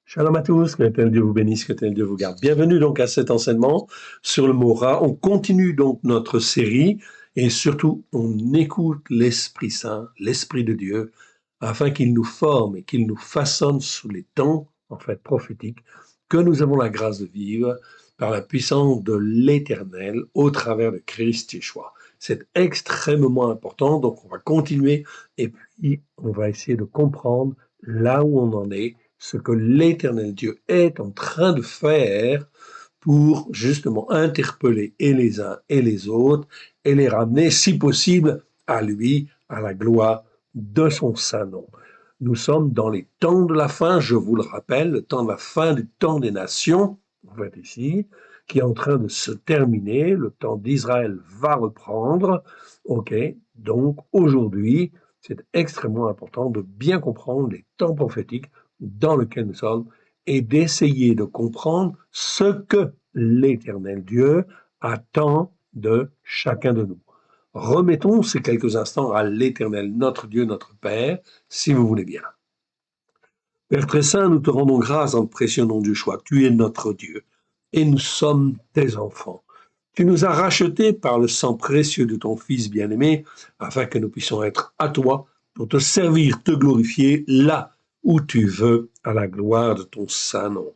Shalom à tous, que l'Éternel Dieu vous bénisse, que l'Éternel Dieu vous garde. Bienvenue donc à cet enseignement sur le mot Ra. On continue donc notre série et surtout on écoute l'Esprit Saint, l'Esprit de Dieu, afin qu'il nous forme et qu'il nous façonne sous les temps, en fait, prophétiques, que nous avons la grâce de vivre par la puissance de l'Éternel au travers de Christ Yeshua. C'est extrêmement important, donc on va continuer et puis on va essayer de comprendre là où on en est, ce que l'Éternel Dieu est en train de faire pour justement interpeller et les uns et les autres et les ramener, si possible, à lui, à la gloire de son saint nom. Nous sommes dans les temps de la fin, je vous le rappelle, le temps de la fin du temps des nations, en fait ici, qui est en train de se terminer, le temps d'Israël va reprendre, ok, donc aujourd'hui, c'est extrêmement important de bien comprendre les temps prophétiques dans lequel nous sommes et d'essayer de comprendre ce que l'Éternel Dieu attend de chacun de nous. Remettons ces quelques instants à l'Éternel, notre Dieu, notre Père, si vous voulez bien. Père très saint, nous te rendons grâce dans le précieux nom du choix. Tu es notre Dieu et nous sommes tes enfants. Tu nous as rachetés par le sang précieux de ton Fils bien-aimé, afin que nous puissions être à toi pour te servir, te glorifier là où tu veux, à la gloire de ton saint nom.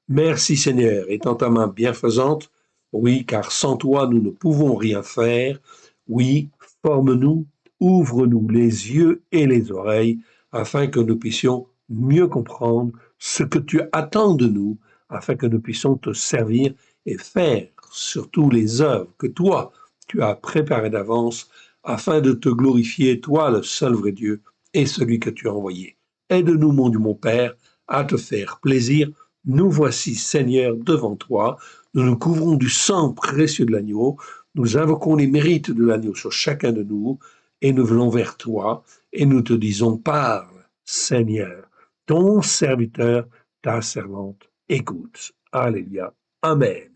Merci Seigneur, étends ta main bienfaisante, oui, car sans toi nous ne pouvons rien faire. Oui, forme-nous, ouvre-nous les yeux et les oreilles, afin que nous puissions mieux comprendre ce que tu attends de nous, afin que nous puissions te servir et faire surtout les œuvres que toi, tu as préparées d'avance, afin de te glorifier, toi, le seul vrai Dieu, et celui que tu as envoyé. Aide-nous, mon Dieu, mon Père, à te faire plaisir. Nous voici, Seigneur, devant toi. Nous nous couvrons du sang précieux de l'agneau. Nous invoquons les mérites de l'agneau sur chacun de nous et nous venons vers toi et nous te disons, parle, Seigneur, ton serviteur, ta servante, écoute. Alléluia. Amen.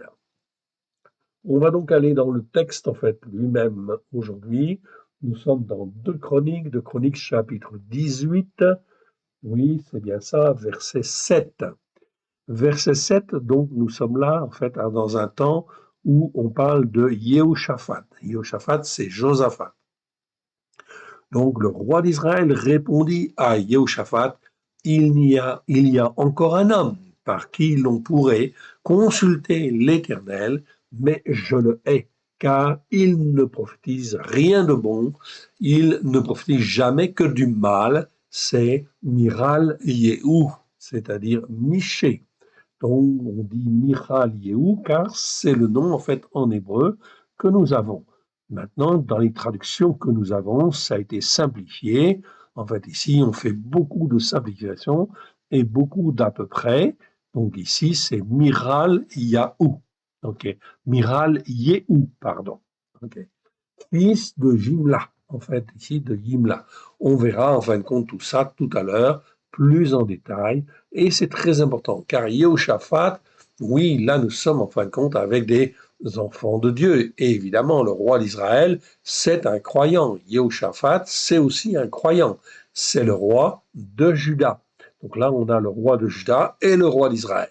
On va donc aller dans le texte, en fait, lui-même aujourd'hui. Nous sommes dans deux Chroniques chapitre 18. Oui, c'est bien ça, verset 7. Verset 7, donc nous sommes là, en fait, dans un temps où on parle de Yehoshaphat. Yehoshaphat, c'est Josaphat. Donc le roi d'Israël répondit à Yehoshaphat, il y a encore un homme par qui l'on pourrait consulter l'Éternel, mais je le hais, car il ne prophétise rien de bon, il ne prophétise jamais que du mal, c'est Miral Yehou, c'est-à-dire Miché. Donc on dit Michal Yehou car c'est le nom en fait en hébreu que nous avons. Maintenant, dans les traductions que nous avons, ça a été simplifié. En fait, ici, on fait beaucoup de simplification et beaucoup d'à peu près. Donc ici, c'est Miral Yahou. Ok, Miral Yehou, pardon. Ok, fils de Jimla. En fait, ici de Jimla. On verra en fin de compte tout ça tout à l'heure, plus en détail. Et c'est très important, car Yehoshaphat, oui, là nous sommes en fin de compte avec des enfants de Dieu. Et évidemment, le roi d'Israël, c'est un croyant. Yehoshaphat, c'est aussi un croyant. C'est le roi de Juda. Donc là, on a le roi de Juda et le roi d'Israël.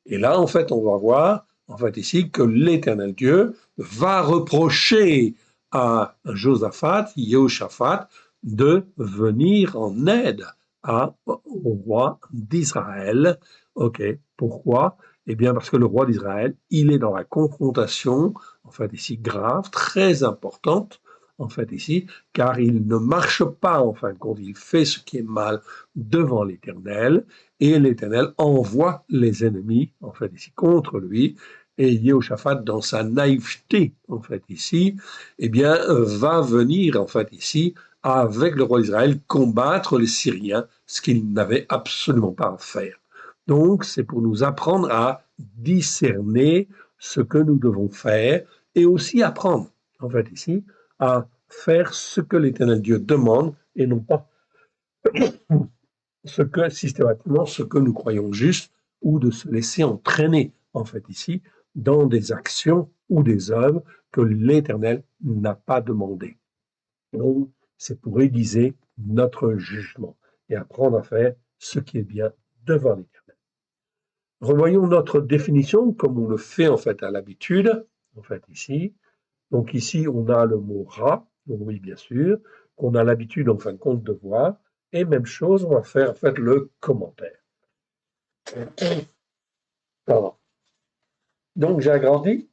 Et là, en fait, on va voir, en fait, ici, que l'Éternel Dieu va reprocher à Josaphat, Yehoshaphat, de venir en aide au roi d'Israël. Ok, pourquoi? Eh bien, parce que le roi d'Israël, il est dans la confrontation, en fait, ici, grave, très importante, en fait, ici, car il ne marche pas, en fin de compte, il fait ce qui est mal devant l'Éternel, et l'Éternel envoie les ennemis, en fait, ici, contre lui, et Yehoshaphat, dans sa naïveté, en fait, ici, eh bien, va venir, en fait, ici, avec le roi d'Israël, combattre les Syriens, ce qu'il n'avait absolument pas à faire. Donc, c'est pour nous apprendre à discerner ce que nous devons faire et aussi apprendre, en fait, ici, à faire ce que l'Éternel Dieu demande et non pas systématiquement, ce que nous croyons juste ou de se laisser entraîner, en fait, ici, dans des actions ou des œuvres que l'Éternel n'a pas demandées. Donc, c'est pour aiguiser notre jugement et apprendre à faire ce qui est bien devant l'Éternel. Revoyons notre définition comme on le fait en fait à l'habitude, en fait ici. Donc ici, on a le mot rat, donc oui, bien sûr, qu'on a l'habitude en fin de compte de voir. Et même chose, on va faire en fait le commentaire. Pardon. Donc j'ai agrandi,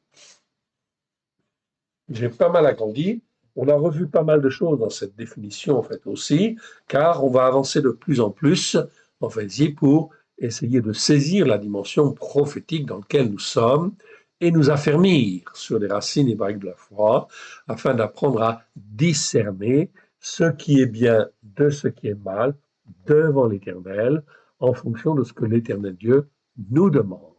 j'ai pas mal agrandi. On a revu pas mal de choses dans cette définition en fait aussi, car on va avancer de plus en plus en fait ici pour essayer de saisir la dimension prophétique dans laquelle nous sommes et nous affermir sur les racines hébraïques de la foi afin d'apprendre à discerner ce qui est bien de ce qui est mal devant l'Éternel en fonction de ce que l'Éternel Dieu nous demande.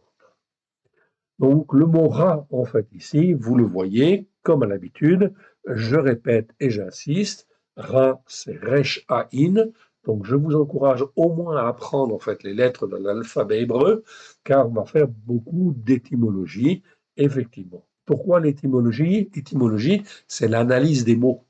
Donc le mot rat, en fait, ici, vous le voyez, comme à l'habitude, je répète et j'insiste, rat, c'est resh aïn. Donc je vous encourage au moins à apprendre en fait les lettres de l'alphabet hébreu, car on va faire beaucoup d'étymologie, effectivement. Pourquoi l'étymologie? Étymologie, c'est l'analyse des mots,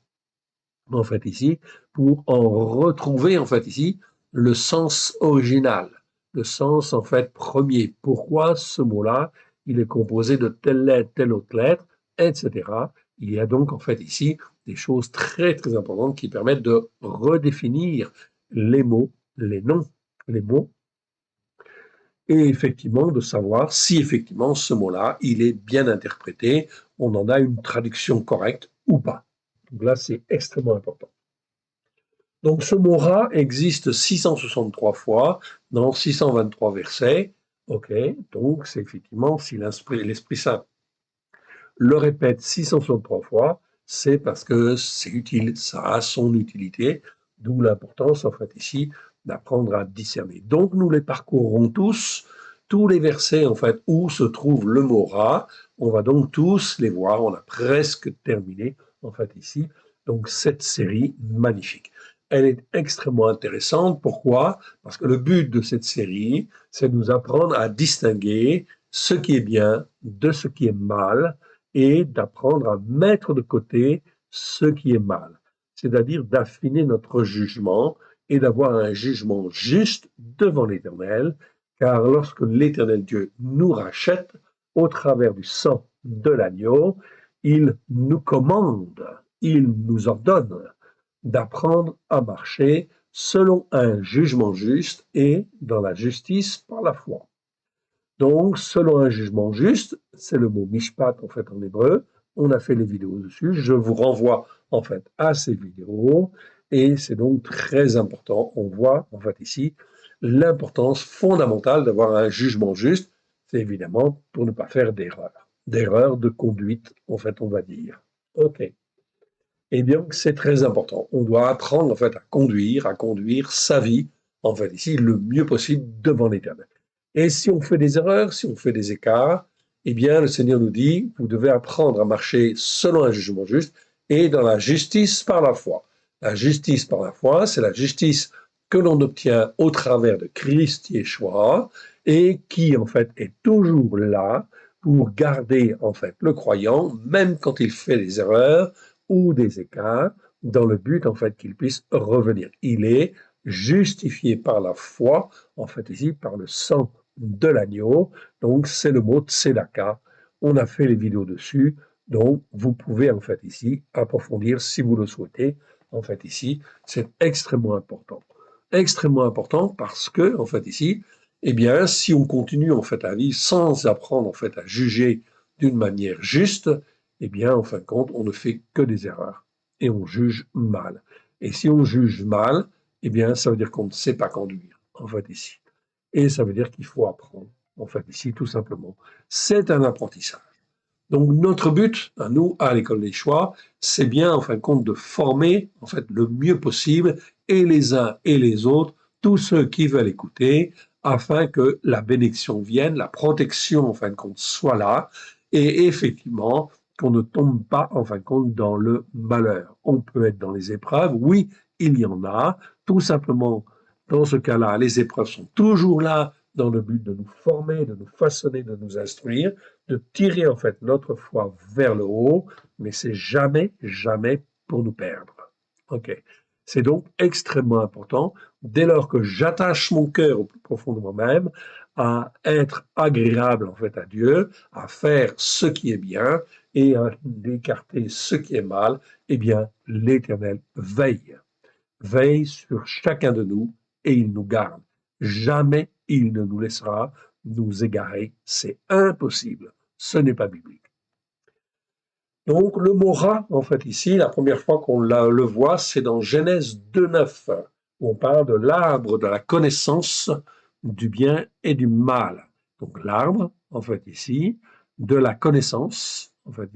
en fait, ici, pour en retrouver, en fait, ici, le sens original, le sens, en fait, premier. Pourquoi ce mot-là, il est composé de telle lettre, telle autre lettre, etc. Il y a donc, en fait, ici, des choses très, très importantes qui permettent de redéfinir les mots, les noms, les mots, et effectivement de savoir si effectivement ce mot-là, il est bien interprété, on en a une traduction correcte ou pas. Donc là, c'est extrêmement important. Donc ce mot rat existe 663 fois dans 623 versets. Ok, donc c'est effectivement si l'Esprit Saint le répète 663 fois, c'est parce que c'est utile, ça a son utilité, d'où l'importance en fait ici d'apprendre à discerner. Donc nous les parcourrons tous les versets en fait où se trouve le mot rat, on va donc tous les voir, on a presque terminé en fait ici, donc cette série magnifique. Elle est extrêmement intéressante. Pourquoi? Parce que le but de cette série, c'est de nous apprendre à distinguer ce qui est bien de ce qui est mal, et d'apprendre à mettre de côté ce qui est mal, c'est-à-dire d'affiner notre jugement et d'avoir un jugement juste devant l'Éternel, car lorsque l'Éternel Dieu nous rachète au travers du sang de l'agneau, il nous commande, il nous ordonne d'apprendre à marcher selon un jugement juste et dans la justice par la foi. Donc, selon un jugement juste, c'est le mot mishpat en fait en hébreu. On a fait les vidéos dessus. Je vous renvoie en fait à ces vidéos et c'est donc très important. On voit en fait ici l'importance fondamentale d'avoir un jugement juste. C'est évidemment pour ne pas faire d'erreurs de conduite en fait on va dire. Ok. Eh bien, c'est très important. On doit apprendre en fait à conduire sa vie en fait ici le mieux possible devant l'Éternel. Et si on fait des erreurs, si on fait des écarts, eh bien, le Seigneur nous dit, vous devez apprendre à marcher selon un jugement juste et dans la justice par la foi. La justice par la foi, c'est la justice que l'on obtient au travers de Christ Yeshua et qui, en fait, est toujours là pour garder, en fait, le croyant, même quand il fait des erreurs ou des écarts, dans le but, en fait, qu'il puisse revenir. Il est justifié par la foi, en fait, ici, par le sang de l'agneau. Donc, c'est le mot tzedaka. On a fait les vidéos dessus. Donc, vous pouvez, en fait, ici, approfondir si vous le souhaitez. En fait, ici, c'est extrêmement important. Extrêmement important parce que, en fait, ici, eh bien, si on continue, en fait, à vivre sans apprendre, en fait, à juger d'une manière juste, eh bien, en fin de compte, on ne fait que des erreurs et on juge mal. Et si on juge mal, eh bien, ça veut dire qu'on ne sait pas conduire, en fait, ici. Et ça veut dire qu'il faut apprendre, en fait, ici, tout simplement. C'est un apprentissage. Donc, notre but, à nous, à l'école des choix, c'est bien, en fin de compte, de former, en fait, le mieux possible, et les uns et les autres, tous ceux qui veulent écouter, afin que la bénédiction vienne, la protection, en fin de compte, soit là, et effectivement, qu'on ne tombe pas, en fin de compte, dans le malheur. On peut être dans les épreuves, oui, il y en a, tout simplement, dans ce cas-là, les épreuves sont toujours là dans le but de nous former, de nous façonner, de nous instruire, de tirer en fait notre foi vers le haut, mais c'est jamais, jamais pour nous perdre. Ok. C'est donc extrêmement important. dès lors que j'attache mon cœur au plus profond de moi-même à être agréable en fait à Dieu, à faire ce qui est bien et à écarter ce qui est mal, eh bien l'Éternel veille sur chacun de nous et il nous garde. Jamais il ne nous laissera nous égarer. C'est impossible. Ce n'est pas biblique. Donc le mot rat, en fait, ici, la première fois qu'on le voit, c'est dans Genèse 2,9, où on parle de l'arbre de la connaissance du bien et du mal. Donc l'arbre, en fait, ici, de la connaissance, en fait,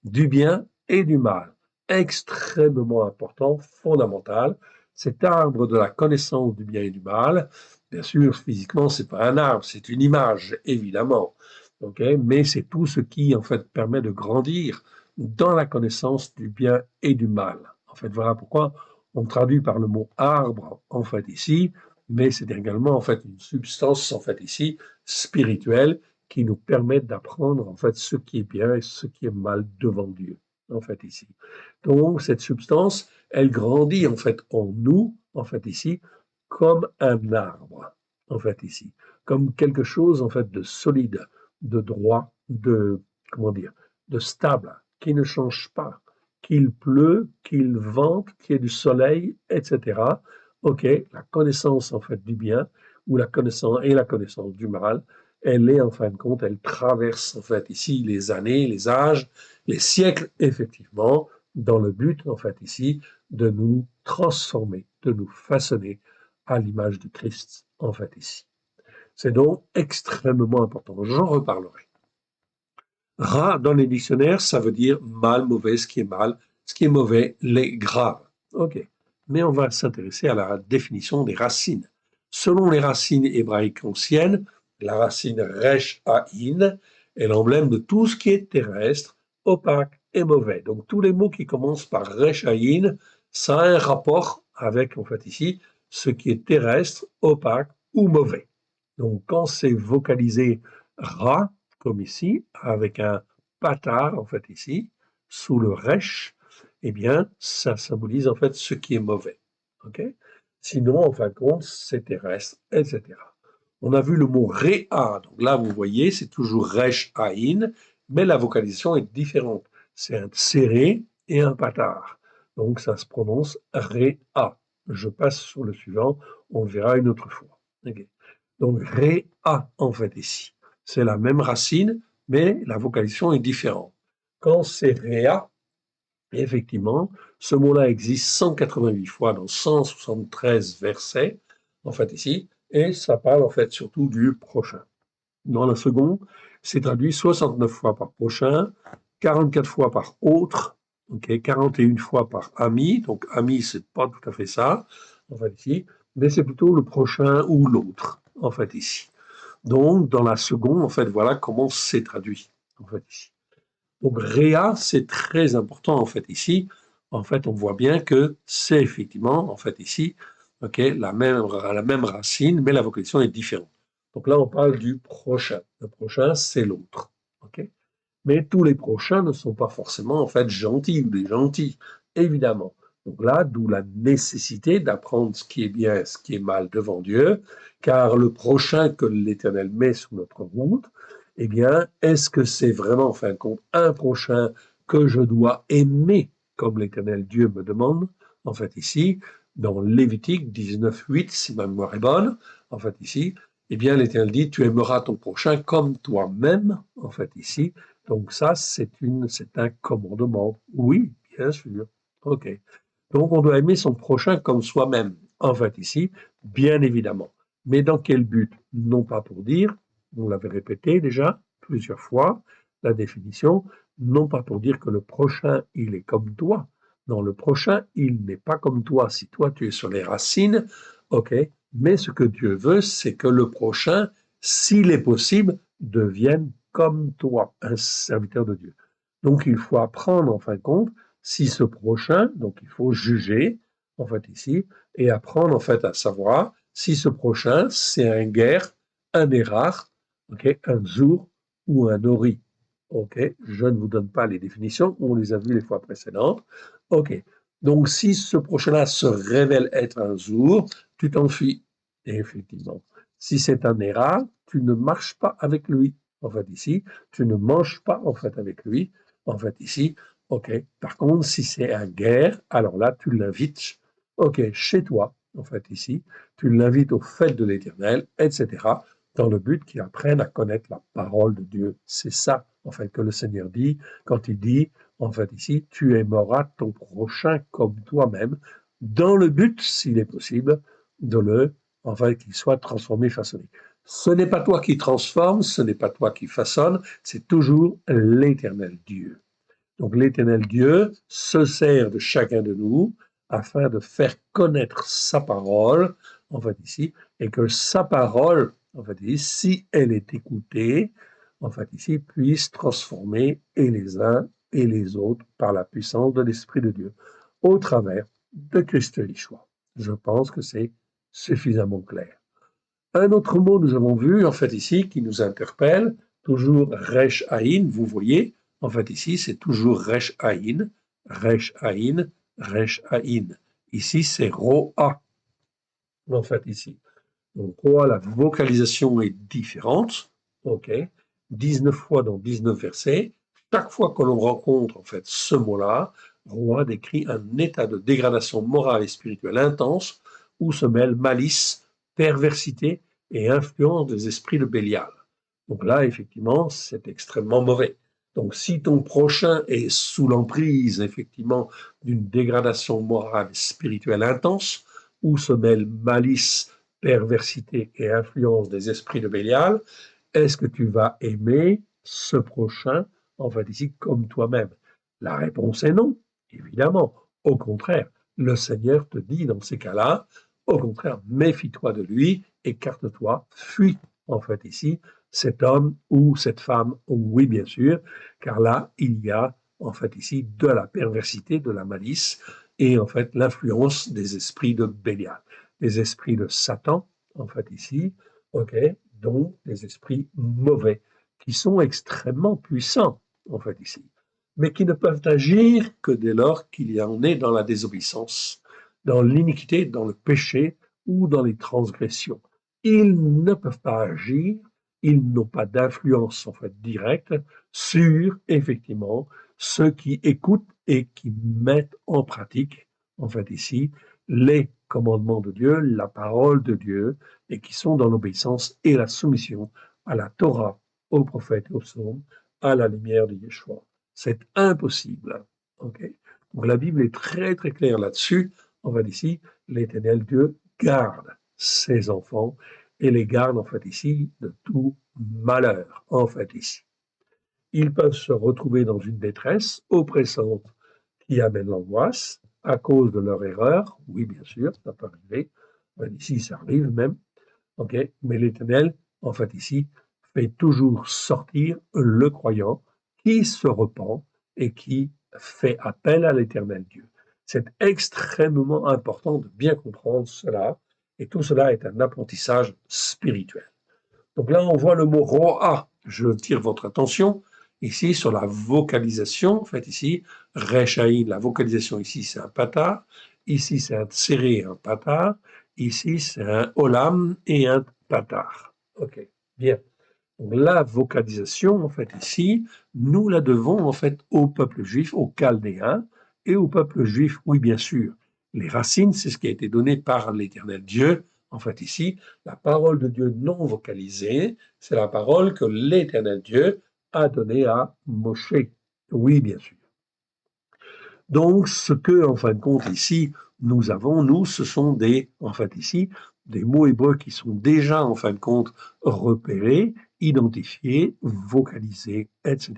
du bien et du mal. Extrêmement important, fondamental. Cet arbre de la connaissance du bien et du mal, bien sûr, physiquement, c'est pas un arbre, c'est une image, évidemment. Okay, mais c'est tout ce qui, en fait, permet de grandir dans la connaissance du bien et du mal. En fait, voilà pourquoi on traduit par le mot arbre, en fait, ici, mais c'est également, en fait, une substance, en fait, ici, spirituelle, qui nous permet d'apprendre, en fait, ce qui est bien et ce qui est mal devant Dieu, en fait, ici. Donc, cette substance, elle grandit, en fait, en nous, en fait, ici, comme un arbre, en fait, ici, comme quelque chose, en fait, de solide, de droit, de, comment dire, de stable, qui ne change pas, qu'il pleut, qu'il vente, qu'il y ait du soleil, etc. Ok, la connaissance en fait du bien ou la connaissance du mal, elle est en fin de compte, elle traverse en fait ici les années, les âges, les siècles, effectivement, dans le but en fait ici de nous transformer, de nous façonner à l'image de Christ en fait ici. C'est donc extrêmement important. J'en reparlerai. Rat, dans les dictionnaires, ça veut dire mal, mauvais, ce qui est mal, ce qui est mauvais, les grave. OK. Mais on va s'intéresser à la définition des racines. Selon les racines hébraïques anciennes, la racine resh haïn est l'emblème de tout ce qui est terrestre, opaque et mauvais. Donc tous les mots qui commencent par resh haïn, ça a un rapport avec, en fait ici, ce qui est terrestre, opaque ou mauvais. Donc quand c'est vocalisé ra, comme ici, avec un patar, en fait, ici, sous le resh, eh bien, ça symbolise, en fait, ce qui est mauvais. OK? Sinon, en fin de compte, c'est terrestre, etc. On a vu le mot réa. Donc là, vous voyez, c'est toujours resh aïn, mais la vocalisation est différente. C'est un serré et un patar. Donc, ça se prononce réa. Je passe sur le suivant, on le verra une autre fois. Okay. Donc, réa, en fait, ici. C'est la même racine, mais la vocalisation est différente. Quand c'est réa, effectivement, ce mot-là existe 188 fois dans 173 versets, en fait ici, et ça parle en fait surtout du prochain. Dans la seconde, c'est traduit 69 fois par prochain, 44 fois par autre, okay, 41 fois par ami, donc ami c'est pas tout à fait ça, en fait ici, mais c'est plutôt le prochain ou l'autre, en fait ici. Donc, dans la seconde, en fait, voilà comment c'est traduit, en fait, ici. Donc, réa, c'est très important, en fait, ici. En fait, on voit bien que c'est effectivement, en fait, ici, ok, la même racine, mais la vocalisation est différente. Donc là, on parle du prochain. Le prochain, c'est l'autre, ok. Mais tous les prochains ne sont pas forcément, en fait, gentils ou des gentils, évidemment. Donc là, d'où la nécessité d'apprendre ce qui est bien et ce qui est mal devant Dieu, car le prochain que l'Éternel met sur notre route, eh bien, est-ce que c'est vraiment, en fin de compte, un prochain que je dois aimer, comme l'Éternel Dieu me demande, en fait, ici, dans Lévitique 19.8, si ma mémoire est bonne, en fait, ici, eh bien, l'Éternel dit, tu aimeras ton prochain comme toi-même, en fait, ici. Donc ça, c'est un commandement. Oui, bien sûr. OK. Donc on doit aimer son prochain comme soi-même. En fait, ici, bien évidemment. Mais dans quel but? Non pas pour dire, vous l'avez répété déjà plusieurs fois, la définition, non pas pour dire que le prochain, il est comme toi. Non, le prochain, il n'est pas comme toi. Si toi, tu es sur les racines, OK. Mais ce que Dieu veut, c'est que le prochain, s'il est possible, devienne comme toi, un serviteur de Dieu. Donc il faut apprendre, en fin de compte, si ce prochain, donc il faut juger, en fait ici, et apprendre en fait à savoir si ce prochain, c'est un guerre, un érard, okay, un jour ou un ori. Ok, je ne vous donne pas les définitions, on les a vues les fois précédentes. Ok, donc si ce prochain-là se révèle être un jour, tu t'enfuis. Et effectivement, si c'est un Héra, tu ne marches pas avec lui. En fait, ici, tu ne manges pas en fait avec lui. En fait, ici, ok. Par contre, si c'est un guerre, alors là, tu l'invites, ok, chez toi. En fait, ici, tu l'invites au fait de l'Éternel, etc., dans le but qu'il apprenne à connaître la parole de Dieu. C'est ça, en fait, que le Seigneur dit quand il dit, en fait, ici, tu aimeras ton prochain comme toi-même, dans le but, s'il est possible, de le, enfin, qu'il soit transformé, façonné. Ce n'est pas toi qui transforme, ce n'est pas toi qui façonne, c'est toujours l'Éternel Dieu. Donc l'Éternel Dieu se sert de chacun de nous afin de faire connaître sa parole, en fait ici, et que sa parole, en fait ici, si elle est écoutée, en fait ici, puisse transformer et les uns et les autres par la puissance de l'Esprit de Dieu, au travers de Christ Yeshua. Je pense que c'est suffisamment clair. Un autre mot nous avons vu, en fait, ici, qui nous interpelle, toujours Resh Aïn, vous voyez, en fait, ici, c'est toujours Resh Aïn, Resh Aïn, Resh Aïn. Ici, c'est Roa, en fait, ici. Donc, Roa, la vocalisation est différente, ok, 19 fois dans 19 versets. Chaque fois que l'on rencontre, en fait, ce mot-là, Roa décrit un état de dégradation morale et spirituelle intense où se mêlent malice, perversité et influence des esprits de Bélial. Donc là, effectivement, c'est extrêmement mauvais. Donc, si ton prochain est sous l'emprise, effectivement, d'une dégradation morale et spirituelle intense, où se mêlent malice, perversité et influence des esprits de Bélial, est-ce que tu vas aimer ce prochain, en fait ici, comme toi-même? La réponse est non, évidemment. Au contraire, le Seigneur te dit dans ces cas-là, au contraire, méfie-toi de lui, écarte-toi, fuis, en fait ici, cet homme ou cette femme, oui bien sûr, car là, il y a, en fait ici, de la perversité, de la malice, et en fait l'influence des esprits de Bélial, des esprits de Satan, en fait ici, ok, dont des esprits mauvais, qui sont extrêmement puissants, en fait ici, mais qui ne peuvent agir que dès lors qu'il y en est dans la désobéissance, dans l'iniquité, dans le péché ou dans les transgressions. Ils ne peuvent pas agir, ils n'ont pas d'influence en fait directe sur effectivement ceux qui écoutent et qui mettent en pratique, en fait ici, les commandements de Dieu, la parole de Dieu, et qui sont dans l'obéissance et la soumission à la Torah, aux prophètes et aux psaumes, à la lumière de Yeshua. C'est impossible. Okay. Donc la Bible est très très claire là-dessus. On va dire ici, l'Éternel Dieu garde ses enfants et les garde en fait ici de tout malheur, en fait ici. Ils peuvent se retrouver dans une détresse oppressante qui amène l'angoisse à cause de leur erreur. Oui, bien sûr, ça peut arriver. Ici, ça arrive même. Okay. Mais l'Éternel, en fait, ici, fait toujours sortir le croyant qui se repent et qui fait appel à l'Éternel Dieu. C'est extrêmement important de bien comprendre cela, et tout cela est un apprentissage spirituel. Donc là, on voit le mot roa. Je tire votre attention ici sur la vocalisation. En fait, ici, rechaïn, la vocalisation ici, c'est un pata. Ici, c'est un tséré, un pata. Ici, c'est un olam et un patar. OK, bien. Donc la vocalisation, en fait, ici, nous la devons, en fait, au peuple juif, aux Chaldéens et au peuple juif, oui, bien sûr. Les racines, c'est ce qui a été donné par l'Éternel Dieu. En fait, ici, la parole de Dieu non vocalisée, c'est la parole que l'Éternel Dieu a donnée à Moshe. Oui, bien sûr. Donc, ce que, en fin de compte, ici, nous avons, nous, ce sont des, en fait, ici, des mots hébreux qui sont déjà, en fin de compte, repérés, identifiés, vocalisés, etc.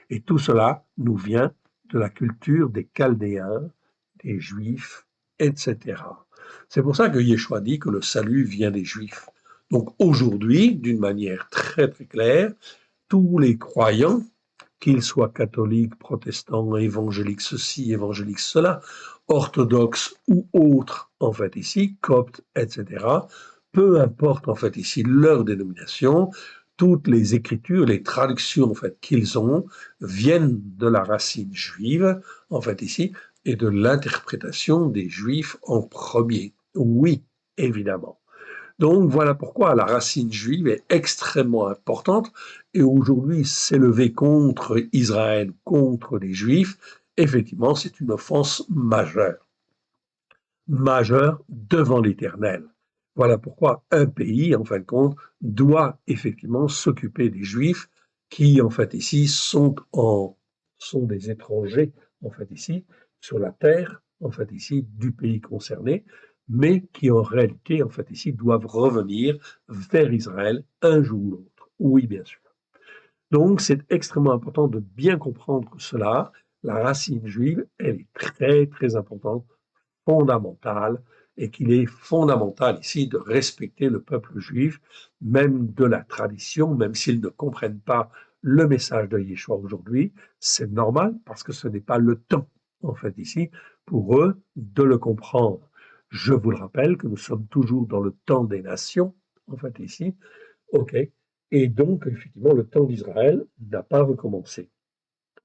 Et tout cela nous vient de la culture des Chaldéens, des Juifs, etc. C'est pour ça que Yeshua dit que le salut vient des Juifs. Donc aujourd'hui, d'une manière très très claire, tous les croyants, qu'ils soient catholiques, protestants, évangéliques ceci, évangéliques cela, orthodoxes ou autres, en fait ici, coptes, etc., peu importe en fait ici leur dénomination, toutes les écritures, les traductions en fait qu'ils ont viennent de la racine juive, en fait ici, et de l'interprétation des juifs en premier. Oui, évidemment. Donc voilà pourquoi la racine juive est extrêmement importante et aujourd'hui s'élever contre Israël, contre les Juifs, effectivement c'est une offense majeure devant l'Éternel. Voilà pourquoi un pays, en fin de compte, doit effectivement s'occuper des Juifs qui, en fait, ici, sont des étrangers, en fait, ici, sur la terre, en fait, ici, du pays concerné, mais qui, en réalité, en fait, ici, doivent revenir vers Israël un jour ou l'autre. Oui, bien sûr. Donc, c'est extrêmement important de bien comprendre cela. La racine juive, elle est très, très importante, fondamentale, et qu'il est fondamental ici de respecter le peuple juif, même de la tradition, même s'ils ne comprennent pas le message de Yeshua aujourd'hui. C'est normal parce que ce n'est pas le temps, en fait, ici, pour eux de le comprendre. Je vous le rappelle que nous sommes toujours dans le temps des nations, en fait, ici. OK. Et donc, effectivement, le temps d'Israël n'a pas recommencé.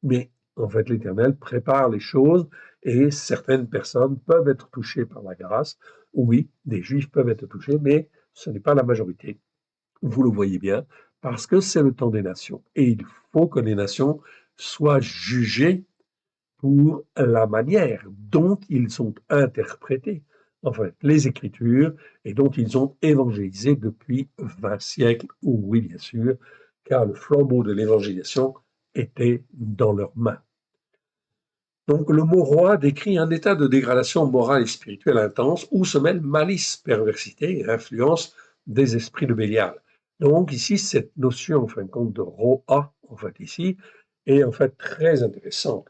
Mais en fait, l'Éternel prépare les choses et certaines personnes peuvent être touchées par la grâce. Oui, des Juifs peuvent être touchés, mais ce n'est pas la majorité. Vous le voyez bien, parce que c'est le temps des nations. Et il faut que les nations soient jugées pour la manière dont ils sont interprétés, en fait, les Écritures, et dont ils ont évangélisé depuis 20 siècles, oui, bien sûr, car le flambeau de l'évangélisation était dans leurs mains. Donc le mot roi décrit un état de dégradation morale et spirituelle intense où se mêlent malice, perversité et influence des esprits de Bélial. Donc ici, cette notion, en fin de compte, de roi, en fait, ici, est en fait très intéressante.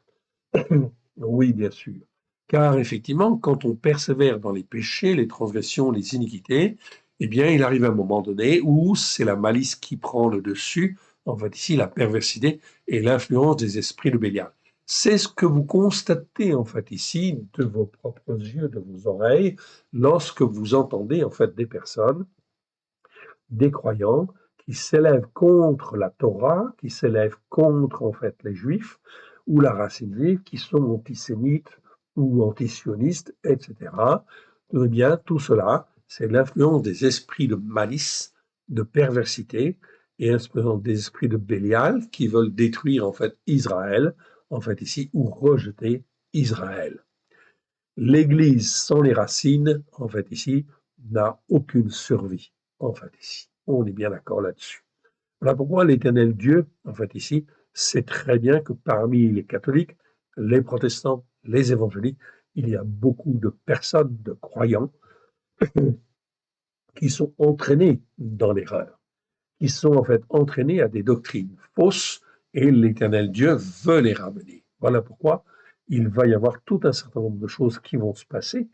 Oui, bien sûr. Car effectivement, quand on persévère dans les péchés, les transgressions, les iniquités, eh bien, il arrive un moment donné où c'est la malice qui prend le dessus, en fait ici, la perversité et l'influence des esprits de Bélial. C'est ce que vous constatez, en fait, ici, de vos propres yeux, de vos oreilles, lorsque vous entendez, en fait, des personnes, des croyants, qui s'élèvent contre la Torah, qui s'élèvent contre, en fait, les Juifs, ou la racine juive, qui sont antisémites ou antisionistes, etc. Eh bien, tout cela, c'est l'influence des esprits de malice, de perversité, et l'influence des esprits de Bélial, qui veulent détruire, en fait, Israël, en fait, ici, ou rejeter Israël. L'Église sans les racines, en fait, ici, n'a aucune survie, en fait, ici. On est bien d'accord là-dessus. Voilà pourquoi l'Éternel Dieu, en fait, ici, sait très bien que parmi les catholiques, les protestants, les évangéliques, il y a beaucoup de personnes, de croyants, qui sont entraînés dans l'erreur, qui sont en fait entraînés à des doctrines fausses, et l'Éternel Dieu veut les ramener. Voilà pourquoi il va y avoir tout un certain nombre de choses qui vont se passer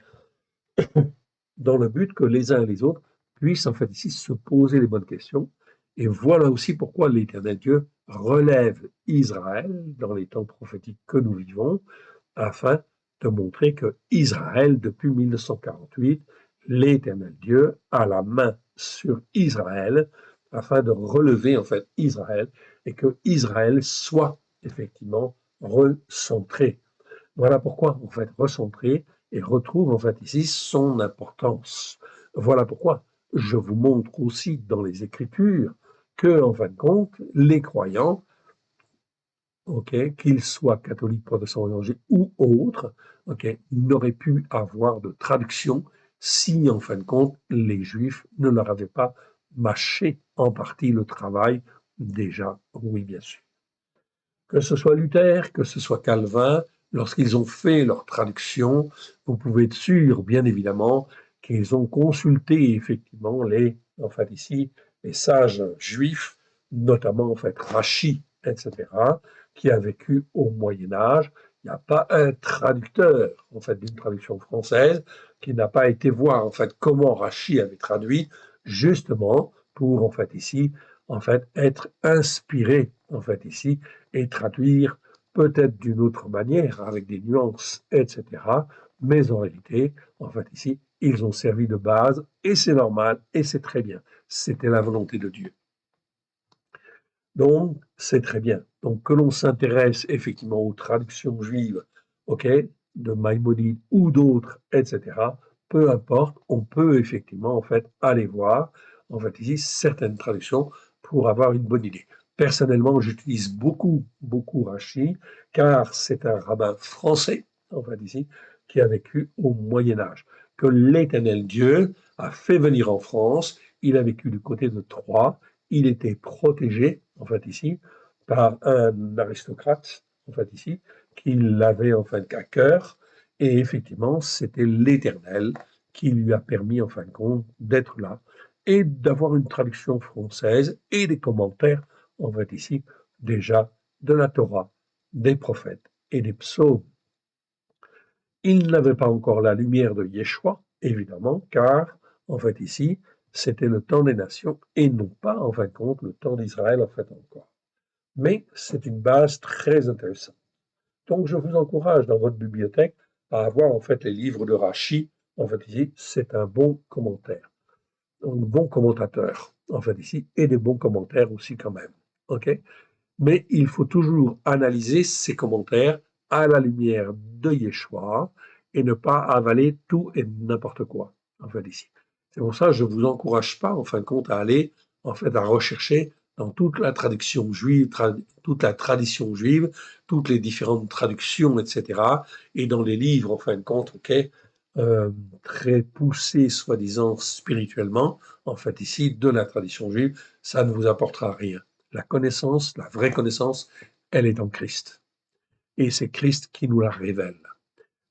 dans le but que les uns et les autres puissent en fait ici se poser les bonnes questions. Et voilà aussi pourquoi l'Éternel Dieu relève Israël dans les temps prophétiques que nous vivons, afin de montrer que Israël, depuis 1948, l'Éternel Dieu a la main sur Israël, afin de relever en fait Israël, et que Israël soit effectivement recentré. Voilà pourquoi, en fait, recentrer et retrouve, en fait, ici, son importance. Voilà pourquoi je vous montre aussi dans les Écritures que, en fin de compte, les croyants, ok, qu'ils soient catholiques, protestants, évangéliques ou autres, ok, n'auraient pu avoir de traduction si, en fin de compte, les Juifs ne leur avaient pas mâché en partie le travail déjà, oui, bien sûr. Que ce soit Luther, que ce soit Calvin, lorsqu'ils ont fait leur traduction, vous pouvez être sûr, bien évidemment, qu'ils ont consulté effectivement en fait ici, les sages juifs, notamment en fait Rachi, etc., qui a vécu au Moyen Âge. Il n'y a pas un traducteur en fait d'une traduction française qui n'a pas été voir en fait comment Rachi avait traduit, justement pour en fait ici, en fait être inspiré en fait ici et traduire peut-être d'une autre manière, avec des nuances, etc. Mais en réalité, en fait, ici, ils ont servi de base, et c'est normal, et c'est très bien. C'était la volonté de Dieu. Donc, c'est très bien. Donc, que l'on s'intéresse effectivement aux traductions juives, ok, de Maïmonide ou d'autres, etc., peu importe, on peut effectivement en fait aller voir en fait ici certaines traductions pour avoir une bonne idée. Personnellement, j'utilise beaucoup Rachi, car c'est un rabbin français, en fait ici, qui a vécu au Moyen Âge, que l'Éternel Dieu a fait venir en France. Il a vécu du côté de Troyes. Il était protégé, en fait ici, par un aristocrate, en fait ici, qui l'avait en fait à cœur. Et effectivement, c'était l'Éternel qui lui a permis, en fin de compte, d'être là et d'avoir une traduction française et des commentaires, on voit ici, déjà de la Torah, des prophètes et des psaumes. Il n'avait pas encore la lumière de Yeshua, évidemment, car, en fait, ici, c'était le temps des nations et non pas, en fin de compte, le temps d'Israël, en fait, encore. Mais c'est une base très intéressante. Donc, je vous encourage dans votre bibliothèque à avoir, en fait, les livres de Rachi. En fait, ici, c'est un bon commentaire, un bon commentateur, en fait, ici, et des bons commentaires aussi, quand même. OK? Mais il faut toujours analyser ces commentaires à la lumière de Yeshua et ne pas avaler tout et n'importe quoi, en fait, ici. C'est pour ça que je ne vous encourage pas, en fin de compte, à aller, en fait, à rechercher dans toute la traduction juive, toute la tradition juive, toutes les différentes traductions, etc., et dans les livres, en fin de compte, ok, très poussés, soi-disant, spirituellement, en fait, ici, de la tradition juive, ça ne vous apportera rien. La connaissance, la vraie connaissance, elle est en Christ. Et c'est Christ qui nous la révèle.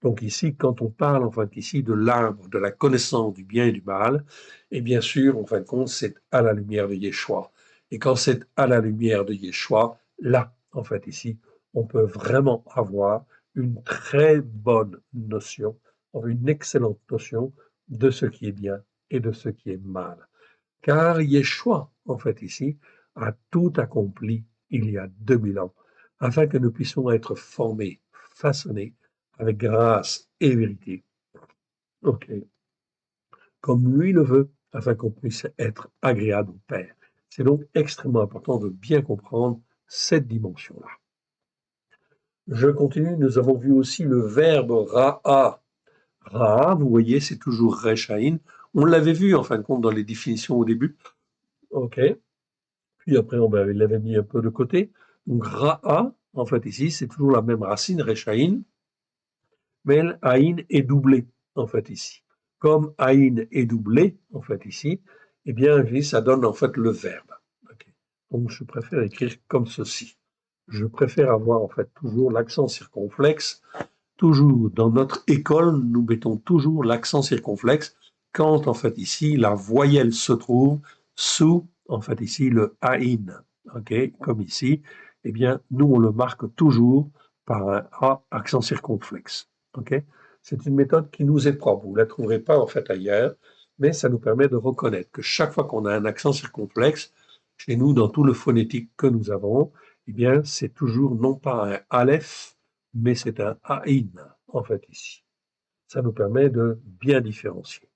Donc ici, quand on parle, en fait, ici, de l'arbre, de la connaissance du bien et du mal, et bien sûr, en fin de compte, c'est à la lumière de Yeshua. Et quand c'est à la lumière de Yeshua, là, en fait, ici, on peut vraiment avoir une très bonne notion, une excellente notion de ce qui est bien et de ce qui est mal. Car Yeshua, en fait, ici, a tout accompli il y a 2000 ans, afin que nous puissions être formés, façonnés avec grâce et vérité. OK. Comme lui le veut, afin qu'on puisse être agréable au Père. C'est donc extrêmement important de bien comprendre cette dimension-là. Je continue, nous avons vu aussi le verbe ra'a. Ra'a, vous voyez, c'est toujours rechaïn. On l'avait vu en fin de compte dans les définitions au début. OK. Puis après, on l'avait mis un peu de côté. Donc ra'a, en fait ici, c'est toujours la même racine, rechaïn, mais Aïn est doublé, en fait, ici. Comme Aïn est doublé, en fait, ici, eh bien, ça donne, en fait, le verbe. Okay. Donc, je préfère écrire comme ceci. Je préfère avoir, en fait, toujours l'accent circonflexe. Toujours, dans notre école, nous mettons toujours l'accent circonflexe quand, en fait, ici, la voyelle se trouve sous, en fait, ici, le Aïn. OK, comme ici, eh bien, nous, on le marque toujours par un A accent circonflexe. Okay, c'est une méthode qui nous est propre. Vous ne la trouverez pas en fait ailleurs, mais ça nous permet de reconnaître que chaque fois qu'on a un accent circonflexe, chez nous, dans tout le phonétique que nous avons, eh bien, c'est toujours non pas un aleph, mais c'est un aïn, en fait, ici. Ça nous permet de bien différencier.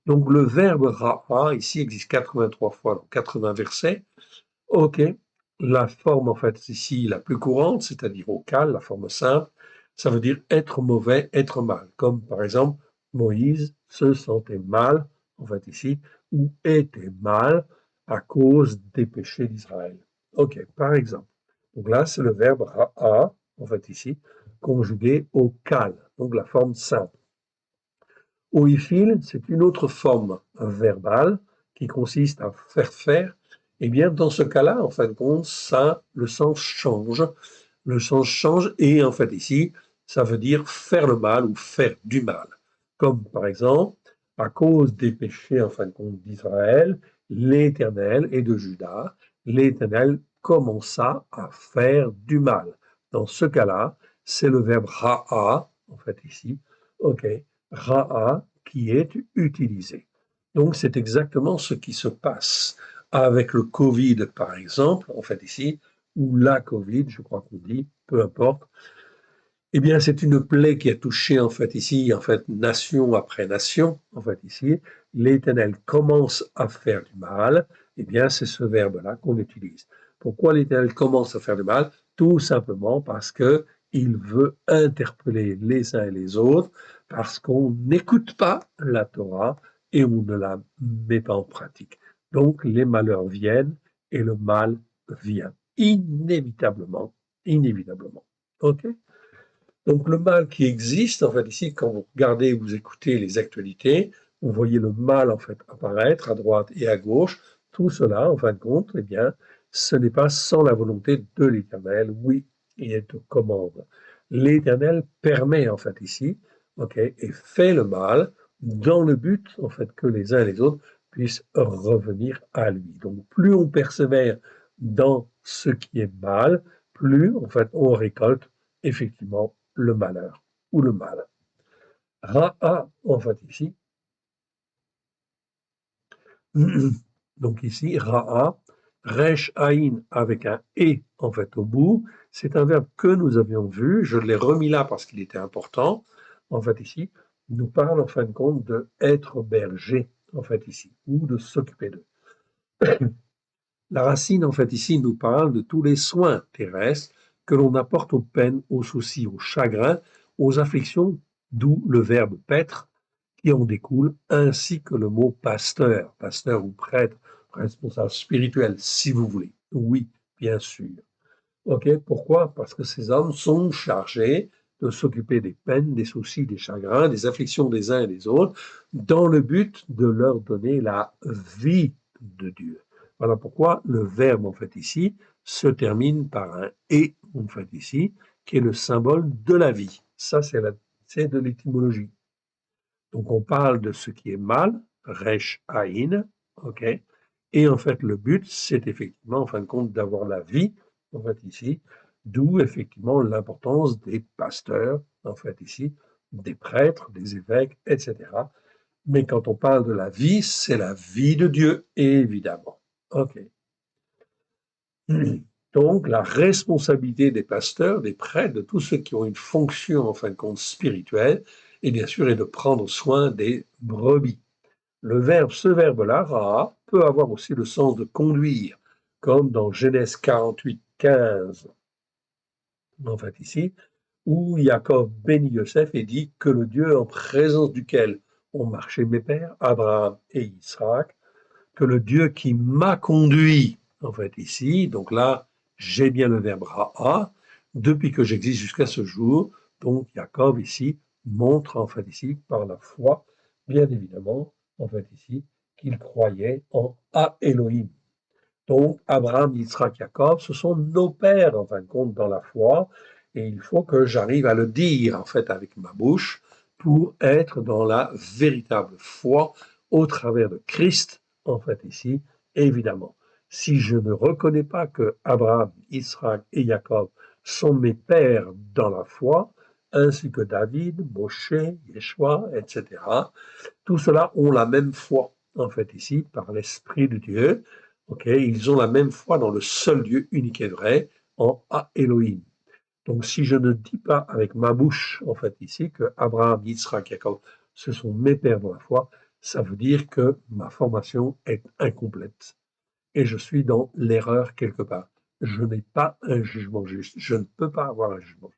Donc, le verbe ra'a, ici, existe 83 fois dans 80 versets. OK. La forme, en fait, ici, la plus courante, c'est-à-dire vocale, la forme simple, ça veut dire être mauvais, être mal. Comme, par exemple, Moïse se sentait mal, en fait, ici, ou était mal à cause des péchés d'Israël. OK, par exemple. Donc là, c'est le verbe ra'a, en fait, ici, conjugué au kal, donc la forme simple. Oifil, c'est une autre forme verbale qui consiste à faire. Eh bien, dans ce cas-là, en fin de compte, ça, le sens change. Le sens change et, en fait, ici, ça veut dire faire le mal ou faire du mal. Comme, par exemple, à cause des péchés, en fin de compte, d'Israël, l'Éternel et de Juda, l'Éternel commença à faire du mal. Dans ce cas-là, c'est le verbe ra'a, en fait, ici. OK. Ra'a qui est utilisé. Donc, c'est exactement ce qui se passe avec le Covid, par exemple, en fait ici, ou la Covid, je crois qu'on dit, peu importe. Eh bien, c'est une plaie qui a touché, en fait, ici, en fait, nation après nation, en fait, ici. L'Éternel commence à faire du mal. Eh bien, c'est ce verbe-là qu'on utilise. Pourquoi l'Éternel commence à faire du mal? Tout simplement parce que il veut interpeller les uns et les autres, parce qu'on n'écoute pas la Torah et on ne la met pas en pratique. Donc les malheurs viennent et le mal vient, inévitablement, inévitablement. Ok? Donc le mal qui existe, en fait, ici, quand vous regardez, vous écoutez les actualités, vous voyez le mal, en fait, apparaître à droite et à gauche. Tout cela, en fin de compte, eh bien, ce n'est pas sans la volonté de l'Éternel. Oui, il est aux commandes. L'Éternel permet, en fait, ici, ok, et fait le mal dans le but, en fait, que les uns et les autres puissent revenir à lui. Donc, plus on persévère dans ce qui est mal, plus, en fait, on récolte effectivement le malheur ou le mal. Ra'a, en fait, ici, donc ici, Ra'a, Resh Aïn avec un et en fait au bout, c'est un verbe que nous avions vu, je l'ai remis là parce qu'il était important, en fait ici, nous parle en fin de compte de être berger, en fait ici, ou de s'occuper d'eux. La racine, en fait ici, nous parle de tous les soins terrestres que l'on apporte aux peines, aux soucis, aux chagrins, aux afflictions, d'où le verbe paître, qui en découle, ainsi que le mot pasteur, pasteur ou prêtre, responsable spirituel, si vous voulez. Oui, bien sûr. Ok, pourquoi? Parce que ces hommes sont chargés de s'occuper des peines, des soucis, des chagrins, des afflictions des uns et des autres, dans le but de leur donner la vie de Dieu. Voilà pourquoi le verbe, en fait, ici, se termine par un et, en fait, ici, qui est le symbole de la vie. Ça, c'est de l'étymologie. Donc on parle de ce qui est mal, resh aïn, ok. Et en fait le but, c'est effectivement en fin de compte d'avoir la vie, en fait ici, d'où effectivement l'importance des pasteurs, en fait ici, des prêtres, des évêques, etc. Mais quand on parle de la vie, c'est la vie de Dieu, évidemment. Ok. Donc la responsabilité des pasteurs, des prêtres, de tous ceux qui ont une fonction en fin de compte spirituelle, et bien sûr est de prendre soin des brebis. Ce verbe-là, ra, peut avoir aussi le sens de conduire, comme dans Genèse 48, 15, en fait ici, où Jacob bénit Yosef et dit que le Dieu en présence duquel ont marché mes pères, Abraham et Isaac, que le Dieu qui m'a conduit, en fait ici, donc là, j'ai bien le verbe ra'a, depuis que j'existe jusqu'à ce jour, donc Jacob ici montre en fait ici par la foi, bien évidemment, en fait ici, qu'il croyait en A Elohim. Donc Abraham, Yitzhak, Jacob, ce sont nos pères en fin de compte dans la foi, et il faut que j'arrive à le dire en fait avec ma bouche pour être dans la véritable foi au travers de Christ, en fait ici, évidemment. Si je ne reconnais pas que Abraham, Israël et Jacob sont mes pères dans la foi, ainsi que David, Moshe, Yeshua, etc., tout cela ont la même foi, en fait ici, par l'Esprit de Dieu. Ok, ils ont la même foi dans le seul Dieu unique et vrai, en A Elohim. Donc, si je ne dis pas avec ma bouche, en fait, ici, que Abraham, Yitzhak, Jacob, ce sont mes pères dans la foi, ça veut dire que ma formation est incomplète. Et je suis dans l'erreur quelque part. Je n'ai pas un jugement juste. Je ne peux pas avoir un jugement.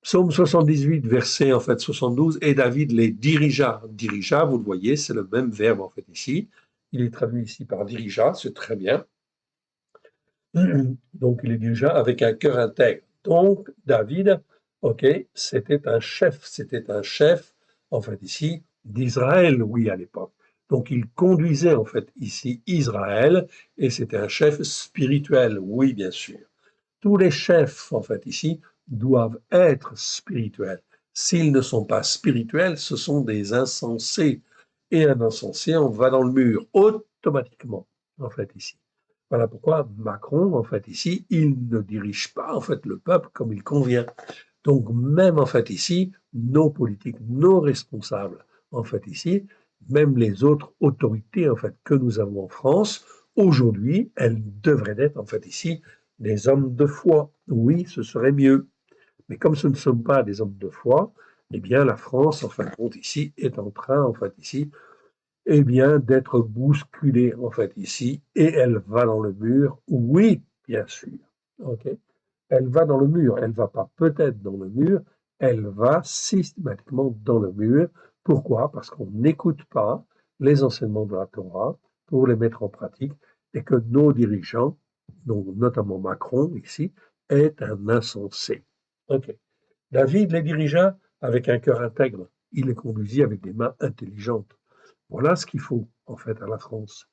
Psaume 78, verset en fait 72, et David les dirigea. Dirigea, vous le voyez, c'est le même verbe en fait ici. Il est traduit ici par dirigea, c'est très bien. Donc il est dirigea avec un cœur intègre. Donc David, ok, c'était un chef en fait ici d'Israël, oui à l'époque. Donc il conduisait en fait ici Israël et c'était un chef spirituel, oui bien sûr. Tous les chefs, en fait, ici, doivent être spirituels. S'ils ne sont pas spirituels, ce sont des insensés. Et un insensé, on va dans le mur automatiquement, en fait, ici. Voilà pourquoi Macron, en fait, ici, il ne dirige pas, en fait, le peuple comme il convient. Donc, même, en fait, ici, nos politiques, nos responsables, en fait, ici, même les autres autorités, en fait, que nous avons en France, aujourd'hui, elles devraient être, en fait, ici, des hommes de foi. Oui, ce serait mieux. Mais comme ce ne sommes pas des hommes de foi, eh bien, la France, en fin de compte, ici, est en train, en fait, ici, eh bien, d'être bousculée, en fait, ici, et elle va dans le mur. Oui, bien sûr. OK? Elle va dans le mur. Elle ne va pas peut-être dans le mur, elle va systématiquement dans le mur. Pourquoi? Parce qu'on n'écoute pas les enseignements de la Torah pour les mettre en pratique et que nos dirigeants, donc notamment Macron ici, est un insensé. Ok. David les dirigea avec un cœur intègre. Il les conduisit avec des mains intelligentes. Voilà ce qu'il faut, en fait, à la France.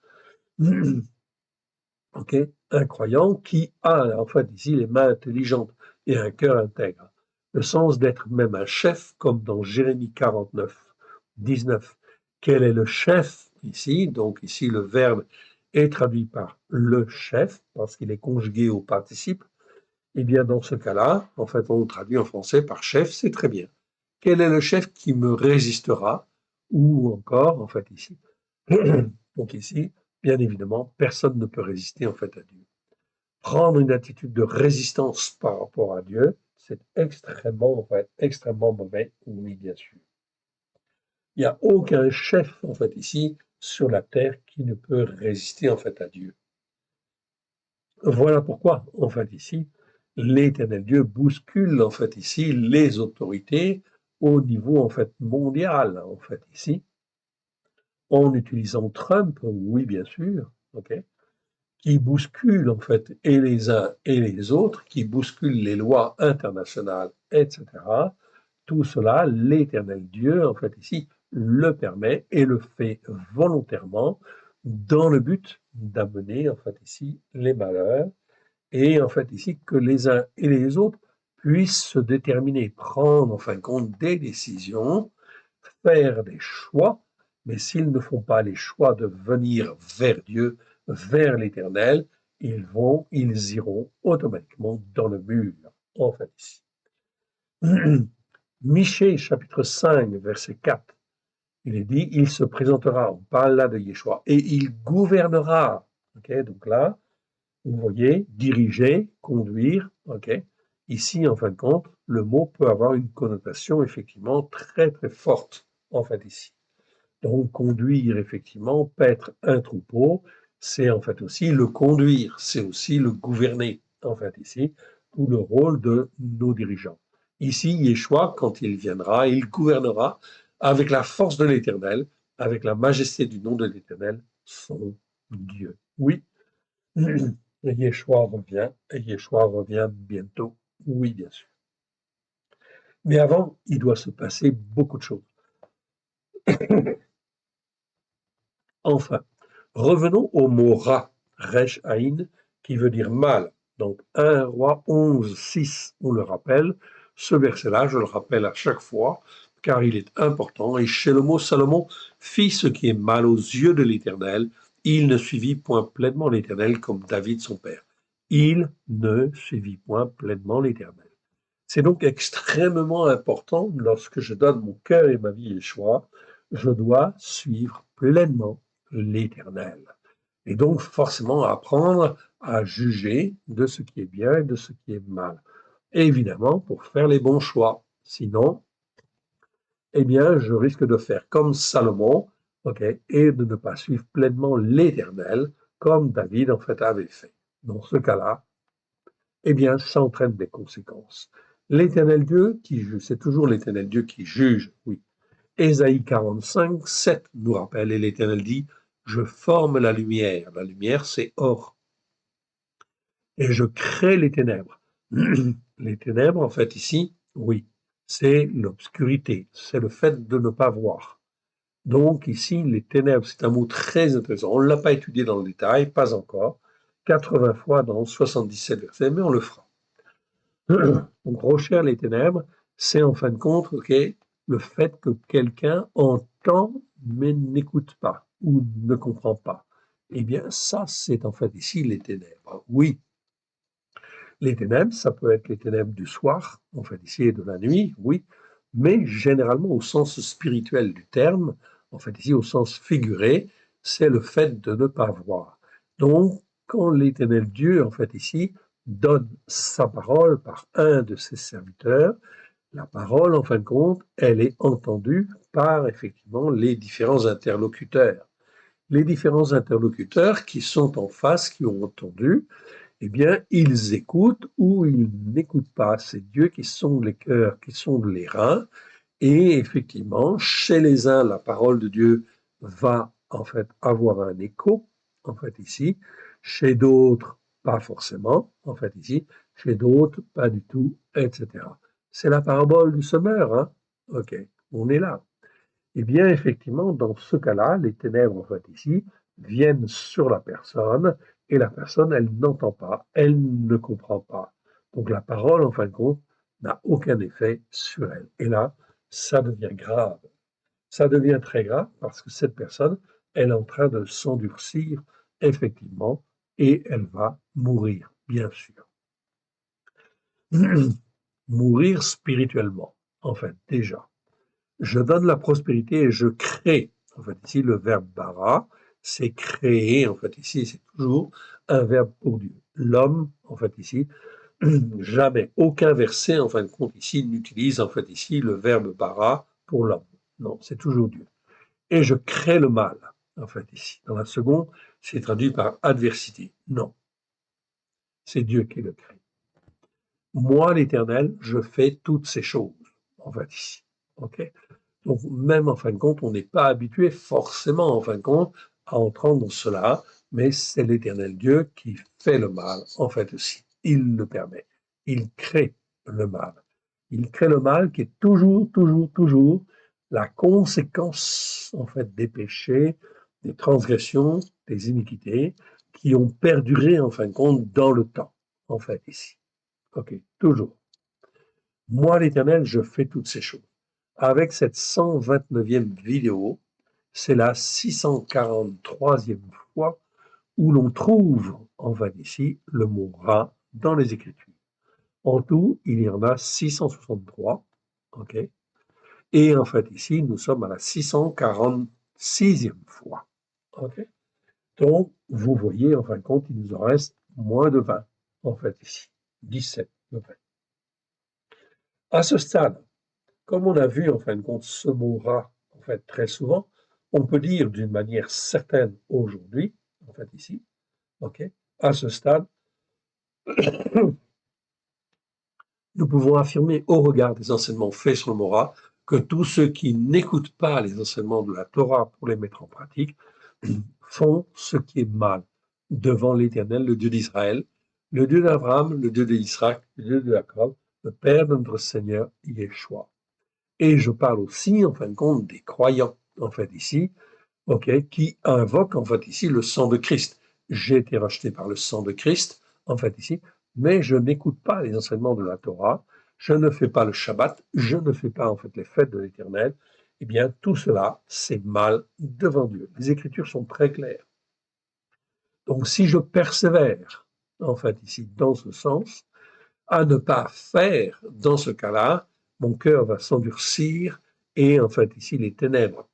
Ok, un croyant qui a, en fait, ici, les mains intelligentes et un cœur intègre. Le sens d'être même un chef, comme dans Jérémie 49, 19. Quel est le chef ici? Donc, ici, le verbe est traduit par le chef, parce qu'il est conjugué au participe. Eh bien, dans ce cas-là, en fait, on le traduit en français par chef, c'est très bien. Quel est le chef qui me résistera? Ou encore, en fait, ici. Donc ici, bien évidemment, personne ne peut résister, en fait, à Dieu. Prendre une attitude de résistance par rapport à Dieu, c'est extrêmement, en fait, extrêmement mauvais, oui, bien sûr. Il n'y a aucun chef, en fait, ici, sur la terre qui ne peut résister, en fait, à Dieu. Voilà pourquoi, en fait, ici, l'Éternel Dieu bouscule, en fait, ici, les autorités au niveau, en fait, mondial, en fait, ici, en utilisant Trump, oui, bien sûr, ok, qui bouscule, en fait, et les uns et les autres, qui bouscule les lois internationales, etc. Tout cela, l'Éternel Dieu, en fait, ici, le permet et le fait volontairement dans le but d'amener, en fait, ici, les malheurs et en fait ici que les uns et les autres puissent se déterminer, prendre en fin de compte des décisions, faire des choix, mais s'ils ne font pas les choix de venir vers Dieu, vers l'Éternel, ils iront automatiquement dans le mur, en fait ici. Michée chapitre 5, verset 4, il est dit, il se présentera, on parle là de Yeshua, et il gouvernera. Okay, donc là, vous voyez, diriger, conduire, ok. Ici, en fin de compte, le mot peut avoir une connotation effectivement très très forte, en fait ici. Donc conduire, effectivement, paître un troupeau, c'est en fait aussi le conduire, c'est aussi le gouverner, en fait ici, tout le rôle de nos dirigeants. Ici, Yeshua, quand il viendra, il gouvernera avec la force de l'Éternel, avec la majesté du nom de l'Éternel, son Dieu. Oui, et Yeshua revient bientôt. Oui, bien sûr. Mais avant, il doit se passer beaucoup de choses. Enfin, revenons au mot Ra, Resh Aïn, qui veut dire mal. Donc 1 Roi 11, 6, on le rappelle. Ce verset-là, je le rappelle à chaque fois, car il est important. Et chez le mot Salomon fit ce qui est mal aux yeux de l'Éternel. Il ne suivit point pleinement l'Éternel comme David son père. Il ne suivit point pleinement l'Éternel. C'est donc extrêmement important, lorsque je donne mon cœur et ma vie à Yeshua, je dois suivre pleinement l'Éternel. Et donc forcément apprendre à juger de ce qui est bien et de ce qui est mal. Et évidemment, pour faire les bons choix. Sinon, eh bien, je risque de faire comme Salomon, ok, et de ne pas suivre pleinement l'Éternel, comme David en fait avait fait. Dans ce cas-là, eh bien, ça entraîne des conséquences. L'Éternel Dieu qui juge, c'est toujours l'Éternel Dieu qui juge, oui. Ésaïe 45, 7 nous rappelle, et l'Éternel dit, je forme la lumière. La lumière, c'est or. Et je crée les ténèbres. Les ténèbres, en fait, ici, oui, c'est l'obscurité, c'est le fait de ne pas voir. Donc, ici, les ténèbres, c'est un mot très intéressant. On ne l'a pas étudié dans le détail, pas encore, 80 fois dans 77 versets, mais on le fera. Donc, recherche les ténèbres, c'est en fin de compte, ok, le fait que quelqu'un entend mais n'écoute pas ou ne comprend pas. Eh bien, ça, c'est en fait ici les ténèbres. Oui, les ténèbres, ça peut être les ténèbres du soir, en fait ici, et de la nuit, oui, mais généralement au sens spirituel du terme, en fait ici au sens figuré, c'est le fait de ne pas voir. Donc, quand l'Éternel Dieu, en fait ici, donne sa parole par un de ses serviteurs, la parole, en fin de compte, elle est entendue par effectivement les différents interlocuteurs. Les différents interlocuteurs qui sont en face, qui ont entendu, eh bien, ils écoutent ou ils n'écoutent pas. C'est Dieu qui sonde les cœurs, qui sonde les reins. Et effectivement, chez les uns, la parole de Dieu va en fait avoir un écho, en fait ici. Chez d'autres, pas forcément, en fait ici. Chez d'autres, pas du tout, etc. C'est la parabole du semeur, hein? Ok, on est là. Eh bien, effectivement, dans ce cas-là, les ténèbres, en fait, ici, viennent sur la personne, et la personne, elle n'entend pas, elle ne comprend pas. Donc la parole, en fin de compte, n'a aucun effet sur elle. Et là, ça devient grave. Ça devient très grave parce que cette personne, elle est en train de s'endurcir, effectivement, et elle va mourir, bien sûr. Mourir spirituellement, en fait, déjà. Je donne la prospérité et je crée. En fait, ici, le verbe bara, c'est créer. En fait, ici, c'est toujours un verbe pour Dieu. L'homme, en fait, ici, jamais, aucun verset, en fin de compte, ici, n'utilise, en fait, ici, le verbe bara pour l'homme. Non, c'est toujours Dieu. Et je crée le mal, en fait, ici. Dans la seconde, c'est traduit par adversité. Non, c'est Dieu qui le crée. Moi, l'Éternel, je fais toutes ces choses, en fait, ici. OK? Donc, même en fin de compte, on n'est pas habitué forcément, en fin de compte, à entendre cela, mais c'est l'Éternel Dieu qui fait le mal, en fait aussi. Il le permet. Il crée le mal. Il crée le mal qui est toujours, toujours, toujours la conséquence, en fait, des péchés, des transgressions, des iniquités qui ont perduré, en fin de compte, dans le temps, en fait, ici. OK, toujours. Moi, l'Éternel, je fais toutes ces choses. Avec cette 129e vidéo, c'est la 643e fois où l'on trouve, en fait ici, le mot rat dans les Écritures. En tout, il y en a 663, ok? Et en fait ici, nous sommes à la 646e fois, ok? Donc, vous voyez, en fin de compte, il nous en reste moins de 20, en fait ici, 17 de 20. À ce stade, comme on a vu en fin de compte ce mot rat en fait très souvent, on peut dire d'une manière certaine aujourd'hui, en fait ici, ok, à ce stade, nous pouvons affirmer au regard des enseignements faits sur le mot rat que tous ceux qui n'écoutent pas les enseignements de la Torah pour les mettre en pratique font ce qui est mal devant l'Éternel, le Dieu d'Israël, le Dieu d'Abraham, le Dieu d'Isaac, le Dieu de Jacob, le Père de notre Seigneur Yeshua. Et je parle aussi, en fin de compte, des croyants, en fait, ici, ok, qui invoquent, en fait, ici, le sang de Christ. J'ai été racheté par le sang de Christ, en fait, ici, mais je n'écoute pas les enseignements de la Torah, je ne fais pas le Shabbat, je ne fais pas, en fait, les fêtes de l'Éternel. Eh bien, tout cela, c'est mal devant Dieu. Les Écritures sont très claires. Donc, si je persévère, en fait, ici, dans ce sens, à ne pas faire dans ce cas-là, mon cœur va s'endurcir et en fait ici les ténèbres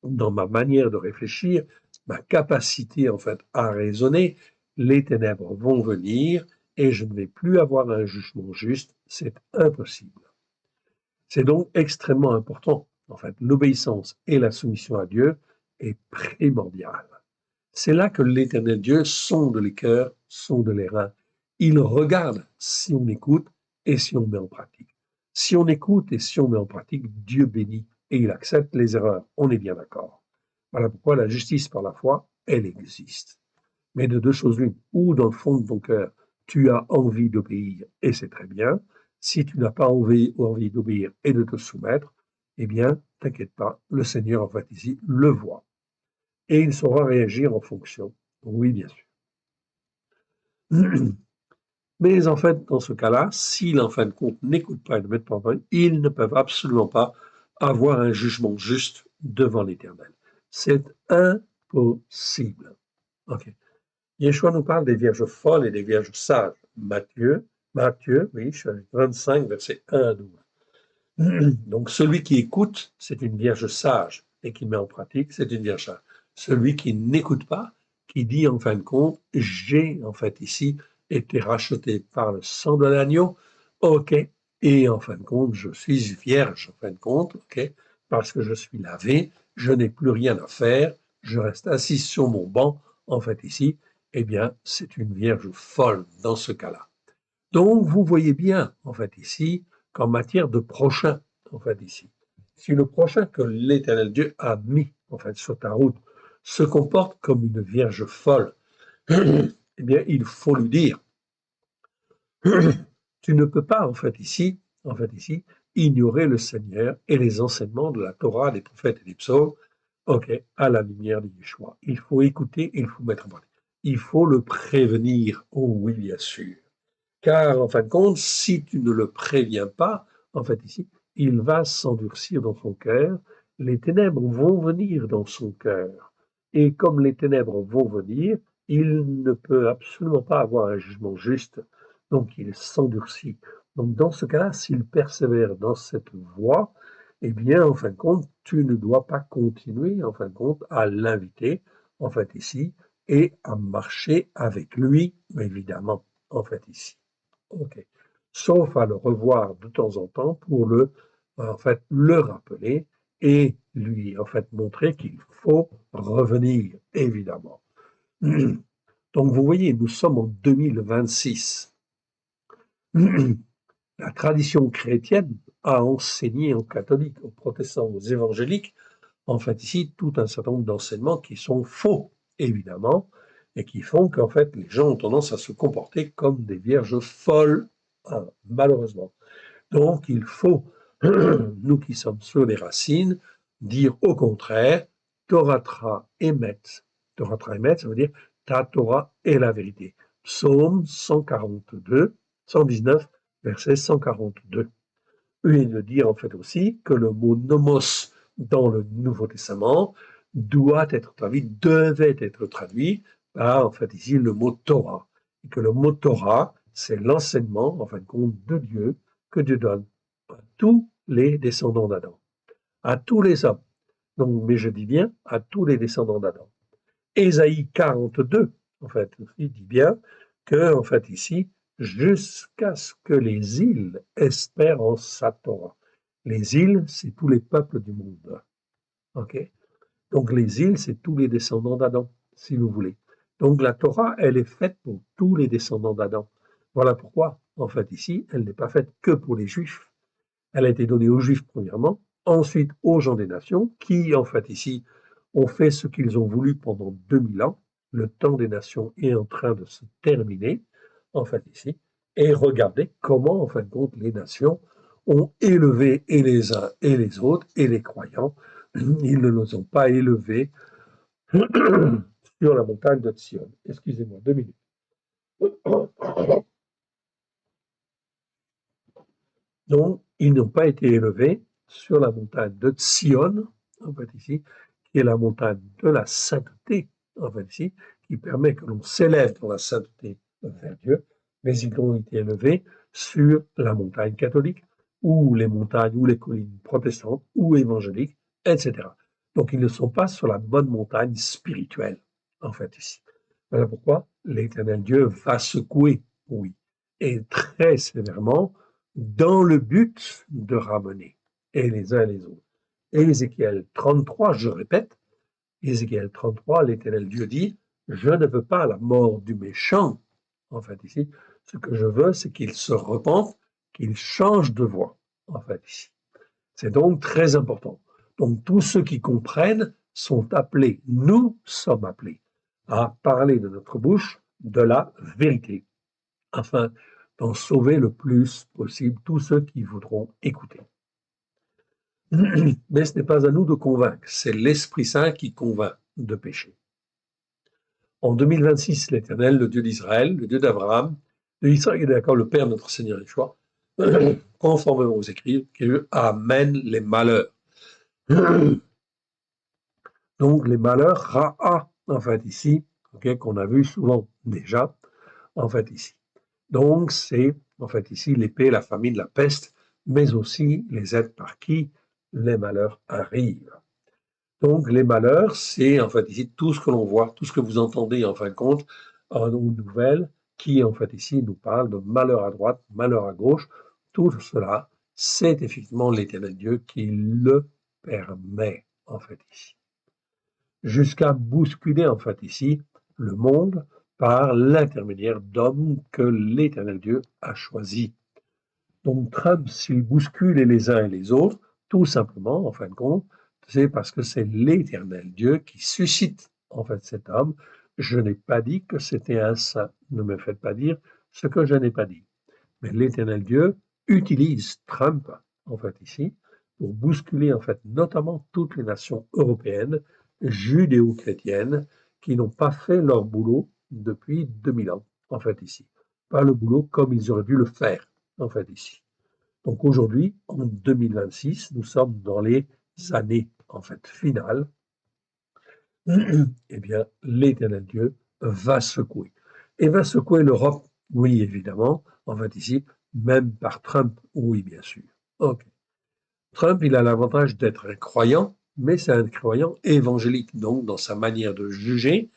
dans ma manière de réfléchir, ma capacité en fait à raisonner, les ténèbres vont venir et je ne vais plus avoir un jugement juste, c'est impossible. C'est donc extrêmement important. En fait, l'obéissance et la soumission à Dieu est primordiale. C'est là que l'Éternel Dieu sonde les cœurs, sonde les reins. Il regarde si on écoute et si on met en pratique. Si on écoute et si on met en pratique, Dieu bénit et il accepte les erreurs. On est bien d'accord. Voilà pourquoi la justice par la foi, elle existe. Mais de deux choses l'une, ou dans le fond de ton cœur, tu as envie d'obéir et c'est très bien. Si tu n'as pas envie d'obéir et de te soumettre, eh bien, t'inquiète pas, le Seigneur, en fait, ici, le voit et il saura réagir en fonction. Oui, bien sûr. Mais en fait, dans ce cas-là, s'ils en fin de compte n'écoutent pas et ne mettent pas en pratique, ils ne peuvent absolument pas avoir un jugement juste devant l'Éternel. C'est impossible. Ok. Yeshua nous parle des vierges folles et des vierges sages. Matthieu, oui, chapitre 25, versets 1 à 12. Donc celui qui écoute, c'est une vierge sage, et qui met en pratique, c'est une vierge sage. Celui qui n'écoute pas, qui dit en fin de compte, j'ai en fait ici été racheté par le sang de l'agneau, ok, et en fin de compte, je suis vierge, en fin de compte, ok, parce que je suis lavé, je n'ai plus rien à faire, je reste assis sur mon banc, en fait ici, eh bien, c'est une vierge folle dans ce cas-là. Donc, vous voyez bien, en fait, ici, qu'en matière de prochain, en fait, ici, si le prochain que l'Éternel Dieu a mis, en fait, sur ta route, se comporte comme une vierge folle, eh bien, il faut lui dire, tu ne peux pas, en fait, ici, ignorer le Seigneur et les enseignements de la Torah, des prophètes et des psaumes, ok, à la lumière de Yeshua. Il faut écouter, il faut mettre en pratique. Il faut le prévenir. Oh oui, bien sûr. Car, en fin de compte, si tu ne le préviens pas, en fait, ici, il va s'endurcir dans son cœur. Les ténèbres vont venir dans son cœur. Et comme les ténèbres vont venir, il ne peut absolument pas avoir un jugement juste. Donc, il s'endurcit. Donc, dans ce cas-là, s'il persévère dans cette voie, eh bien, en fin de compte, tu ne dois pas continuer, en fin de compte, à l'inviter, en fait, ici, et à marcher avec lui, évidemment, en fait, ici. OK. Sauf à le revoir de temps en temps pour en fait, le rappeler et lui, en fait, montrer qu'il faut revenir, évidemment. Donc, vous voyez, nous sommes en 2026. La tradition chrétienne a enseigné aux catholiques, aux protestants, aux évangéliques, en fait, ici, tout un certain nombre d'enseignements qui sont faux, évidemment, et qui font qu'en fait, les gens ont tendance à se comporter comme des vierges folles, hein, malheureusement. Donc, il faut, nous qui sommes sur les racines, dire au contraire, Torah émet. Torah émet, ça veut dire ta Torah est la vérité. Psaume 142, 119, verset 142. Et de dire en fait aussi que le mot nomos dans le Nouveau Testament doit être traduit, devait être traduit par en fait ici le mot Torah. Et que le mot Torah, c'est l'enseignement en fin de compte de Dieu que Dieu donne à tous les descendants d'Adam, à tous les hommes. Donc, mais je dis bien à tous les descendants d'Adam. Ésaïe 42, en fait, il dit bien que, en fait, ici, jusqu'à ce que les îles espèrent en sa Torah. Les îles, c'est tous les peuples du monde. OK? Donc, les îles, c'est tous les descendants d'Adam, si vous voulez. Donc, la Torah, elle est faite pour tous les descendants d'Adam. Voilà pourquoi, en fait, ici, elle n'est pas faite que pour les Juifs. Elle a été donnée aux Juifs, premièrement, ensuite aux gens des nations, qui, en fait, ici, ont fait ce qu'ils ont voulu pendant 2000 ans. Le temps des nations est en train de se terminer, en fait, ici. Et regardez comment, en fin de compte, les nations ont élevé et les uns et les autres, et les croyants, ils ne les ont pas élevés sur la montagne de Sion. Excusez-moi, 2 minutes. Donc, ils n'ont pas été élevés sur la montagne de Sion, en fait ici, qui est la montagne de la sainteté, en fait ici, qui permet que l'on s'élève dans la sainteté vers Dieu, mais ils ont été élevés sur la montagne catholique, ou les montagnes, ou les collines protestantes, ou évangéliques, etc. Donc, ils ne sont pas sur la bonne montagne spirituelle, en fait ici. Voilà pourquoi l'Éternel Dieu va secouer, oui, et très sévèrement, dans le but de ramener et les uns et les autres. Et Ézéchiel 33, je répète, Ézéchiel 33, l'Éternel Dieu dit, je ne veux pas la mort du méchant. En fait, ici, ce que je veux, c'est qu'il se repente, qu'il change de voie. En fait, ici. C'est donc très important. Donc, tous ceux qui comprennent sont appelés, nous sommes appelés à parler de notre bouche de la vérité, afin d'en sauver le plus possible tous ceux qui voudront écouter. Mais ce n'est pas à nous de convaincre, c'est l'Esprit Saint qui convainc de péché. En 2026, l'Éternel, le Dieu d'Israël, le Dieu d'Abraham, de Israël et d'accord, le Père, notre Seigneur Yeshua, conformément aux Écritures, qui amène les malheurs. Donc les malheurs, Ra'a, en fait ici, okay, qu'on a vu souvent déjà, en fait ici. Donc c'est, en fait ici, l'épée, la famine, la peste, mais aussi les êtres par qui les malheurs arrivent. Donc les malheurs, c'est en fait ici tout ce que l'on voit, tout ce que vous entendez en fin de compte en nouvelles, qui en fait ici nous parle de malheur à droite, malheur à gauche. Tout cela, c'est effectivement l'Éternel Dieu qui le permet en fait ici. Jusqu'à bousculer en fait ici le monde par l'intermédiaire d'hommes que l'Éternel Dieu a choisis. Donc Trump, s'il bouscule les uns et les autres, tout simplement, en fin de compte, c'est parce que c'est l'Éternel Dieu qui suscite en fait cet homme. Je n'ai pas dit que c'était un saint. Ne me faites pas dire ce que je n'ai pas dit. Mais l'Éternel Dieu utilise Trump, en fait, ici, pour bousculer, en fait, notamment toutes les nations européennes, judéo-chrétiennes, qui n'ont pas fait leur boulot depuis 2000 ans, en fait, ici. Pas le boulot comme ils auraient dû le faire, en fait, ici. Donc aujourd'hui, en 2026, nous sommes dans les années, en fait, finales. Eh bien, l'Éternel Dieu va secouer. Et va secouer l'Europe, oui, évidemment, en fait, ici, même par Trump, oui, bien sûr. Ok. Trump, il a l'avantage d'être un croyant, mais c'est un croyant évangélique. Donc, dans sa manière de juger,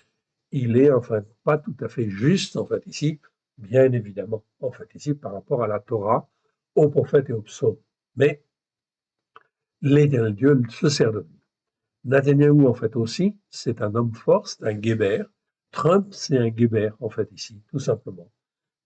il est, enfin, pas tout à fait juste, en fait, ici, bien évidemment, en fait, ici, par rapport à la Torah, aux prophètes et aux psaumes. Mais l'Éternel Dieu se sert de lui. Netanyahou, en fait, aussi, c'est un homme fort, c'est un guébert. Trump, c'est un guébert, en fait, ici, tout simplement.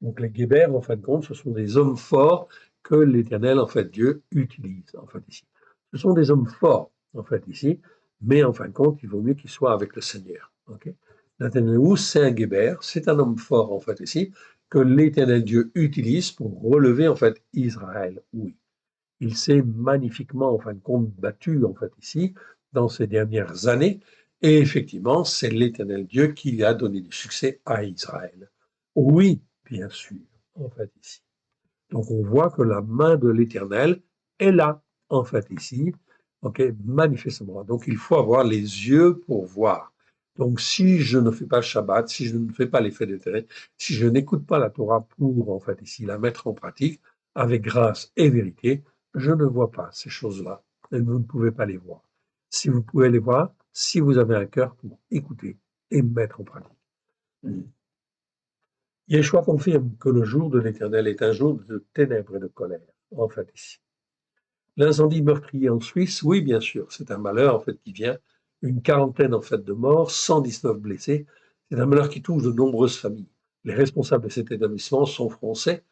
Donc, les guébers, en fin de compte, ce sont des hommes forts que l'Éternel, en fait, Dieu utilise, en fait, ici. Ce sont des hommes forts, en fait, ici, mais en fin de compte, il vaut mieux qu'ils soient avec le Seigneur. Okay. Netanyahou, c'est un guébert, c'est un homme fort, en fait, ici, que l'Éternel Dieu utilise pour relever, en fait, Israël, oui. Il s'est magnifiquement, en fin de compte, battu, en fait, ici, dans ces dernières années. Et effectivement, c'est l'Éternel Dieu qui a donné du succès à Israël. Oui, bien sûr, en fait, ici. Donc, on voit que la main de l'Éternel est là, en fait, ici, ok, manifestement. Donc, il faut avoir les yeux pour voir. Donc, si je ne fais pas le Shabbat, si je ne fais pas les fêtes d'éternel, si je n'écoute pas la Torah pour, en fait, ici, la mettre en pratique, avec grâce et vérité, je ne vois pas ces choses-là. Et vous ne pouvez pas les voir. Si vous pouvez les voir, si vous avez un cœur pour écouter et mettre en pratique. Yeshua confirme que le jour de l'Éternel est un jour de ténèbres et de colère, en fait, ici. L'incendie meurtrier en Suisse, oui, bien sûr, c'est un malheur, en fait, qui vient. Une quarantaine, en fait, de morts, 119 blessés. C'est un malheur qui touche de nombreuses familles. Les responsables de cet établissement sont français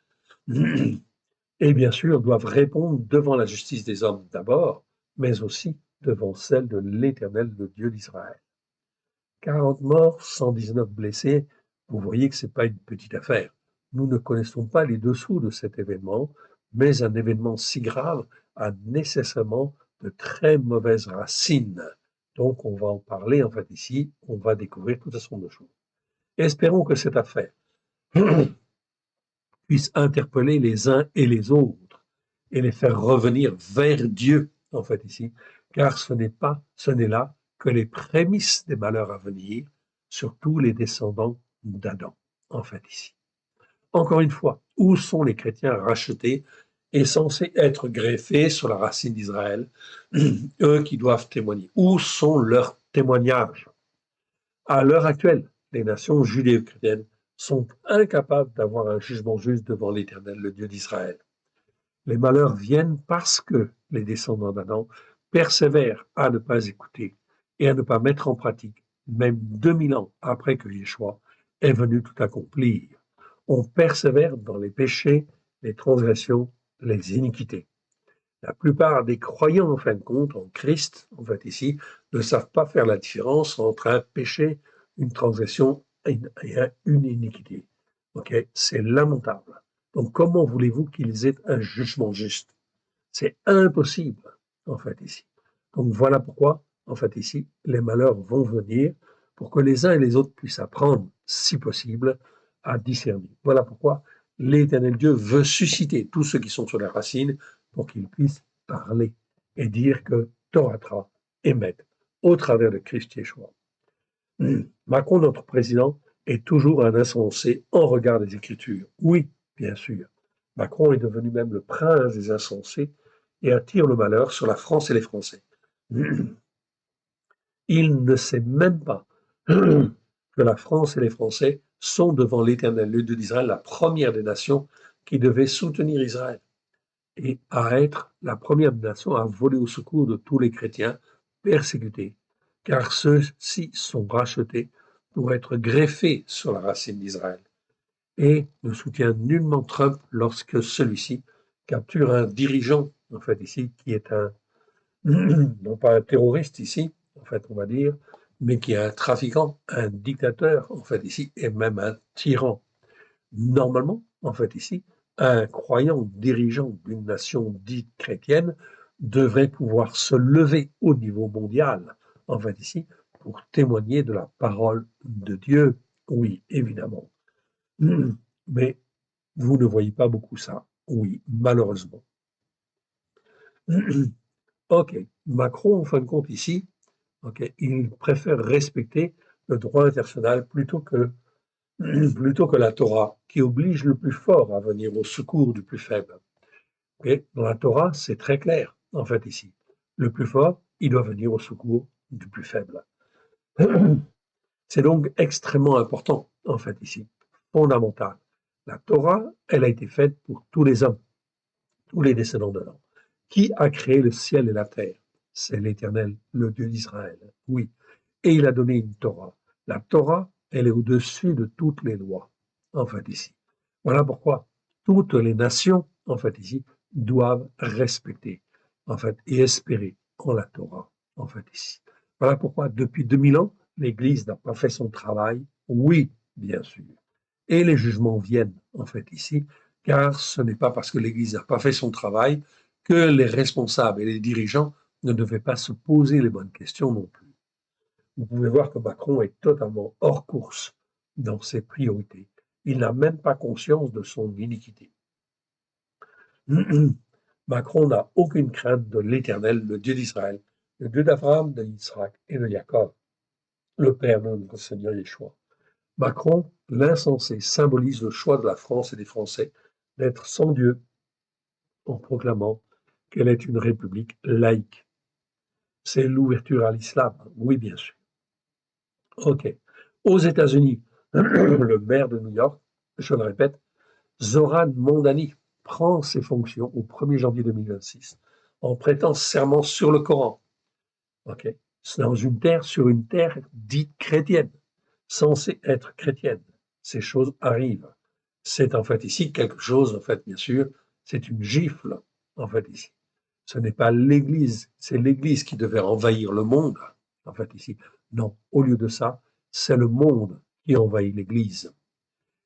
et, bien sûr, doivent répondre devant la justice des hommes d'abord, mais aussi devant celle de l'Éternel, le Dieu d'Israël. 40 morts, 119 blessés, vous voyez que ce n'est pas une petite affaire. Nous ne connaissons pas les dessous de cet événement, mais un événement si grave a nécessairement de très mauvaises racines. Donc on va en parler en fait ici, on va découvrir tout un certain nombre de choses. Espérons que cette affaire puisse interpeller les uns et les autres et les faire revenir vers Dieu en fait ici, car ce n'est là que les prémices des malheurs à venir sur tous les descendants d'Adam, en fait, ici. Encore une fois, où sont les chrétiens rachetés et censés être greffés sur la racine d'Israël, eux qui doivent témoigner? Où sont leurs témoignages? À l'heure actuelle, les nations judéo-chrétiennes sont incapables d'avoir un jugement juste devant l'Éternel, le Dieu d'Israël. Les malheurs viennent parce que les descendants d'Adam persévèrent à ne pas écouter et à ne pas mettre en pratique, même 2000 ans après que Yeshua est venu tout accomplir. On persévère dans les péchés, les transgressions, les iniquités. La plupart des croyants, en fin de compte, en Christ, en fait ici, ne savent pas faire la différence entre un péché, une transgression et une iniquité. Okay. C'est lamentable. Donc, comment voulez-vous qu'ils aient un jugement juste? C'est impossible, en fait, ici. Donc, voilà pourquoi, en fait, ici, les malheurs vont venir pour que les uns et les autres puissent apprendre, si possible, à discerner. Voilà pourquoi l'Éternel Dieu veut susciter tous ceux qui sont sur la racine pour qu'ils puissent parler et dire que Torah est maître au travers de Christ Yeshua. Macron, notre président, est toujours un insensé en regard des Écritures. Oui, bien sûr. Macron est devenu même le prince des insensés et attire le malheur sur la France et les Français. Il ne sait même pas que la France et les Français sont devant l'Éternel, le Dieu d'Israël, la première des nations qui devait soutenir Israël et à être la première nation à voler au secours de tous les chrétiens persécutés, car ceux-ci sont rachetés pour être greffé sur la racine d'Israël et ne soutient nullement Trump lorsque celui-ci capture un dirigeant, en fait, ici, qui est un, non pas un terroriste ici, en fait, on va dire, mais qui est un trafiquant, un dictateur, en fait, ici, et même un tyran. Normalement, en fait, ici, un croyant dirigeant d'une nation dite chrétienne devrait pouvoir se lever au niveau mondial, en fait, ici, pour témoigner de la parole de Dieu. Oui, évidemment. Mais vous ne voyez pas beaucoup ça. Oui, malheureusement. OK. Macron, en fin de compte, ici, OK, il préfère respecter le droit international plutôt que la Torah, qui oblige le plus fort à venir au secours du plus faible. Et dans la Torah, c'est très clair, en fait, ici. Le plus fort, il doit venir au secours du plus faible. C'est donc extrêmement important, en fait, ici, fondamental. La Torah, elle a été faite pour tous les hommes, tous les descendants de l'homme. Qui a créé le ciel et la terre? C'est l'Éternel, le Dieu d'Israël. Oui. Et il a donné une Torah. La Torah, elle est au-dessus de toutes les lois, en fait, ici. Voilà pourquoi toutes les nations, en fait, ici, doivent respecter, en fait, et espérer en la Torah, en fait, ici. Voilà pourquoi, depuis 2000 ans, l'Église n'a pas fait son travail. Oui, bien sûr. Et les jugements viennent, en fait, ici, car ce n'est pas parce que l'Église n'a pas fait son travail que les responsables et les dirigeants ne devaient pas se poser les bonnes questions non plus. Vous pouvez voir que Macron est totalement hors course dans ses priorités. Il n'a même pas conscience de son iniquité. Macron n'a aucune crainte de l'Éternel, le Dieu d'Israël, le Dieu d'Abraham, d'Isaac et de Jacob, le Père de notre Seigneur Yeshua. Macron, l'insensé, symbolise le choix de la France et des Français d'être sans Dieu en proclamant qu'elle est une république laïque. C'est l'ouverture à l'islam, oui bien sûr. OK. Aux États-Unis, le maire de New York, je le répète, Zoran Mondani, prend ses fonctions au 1er janvier 2026 en prêtant serment sur le Coran. OK. C'est sur une terre dite chrétienne, censée être chrétienne. Ces choses arrivent. C'est en fait ici quelque chose, en fait, bien sûr, c'est une gifle, en fait, ici. Ce n'est pas l'Église, c'est l'Église qui devait envahir le monde, en fait, ici. Non, au lieu de ça, c'est le monde qui envahit l'Église.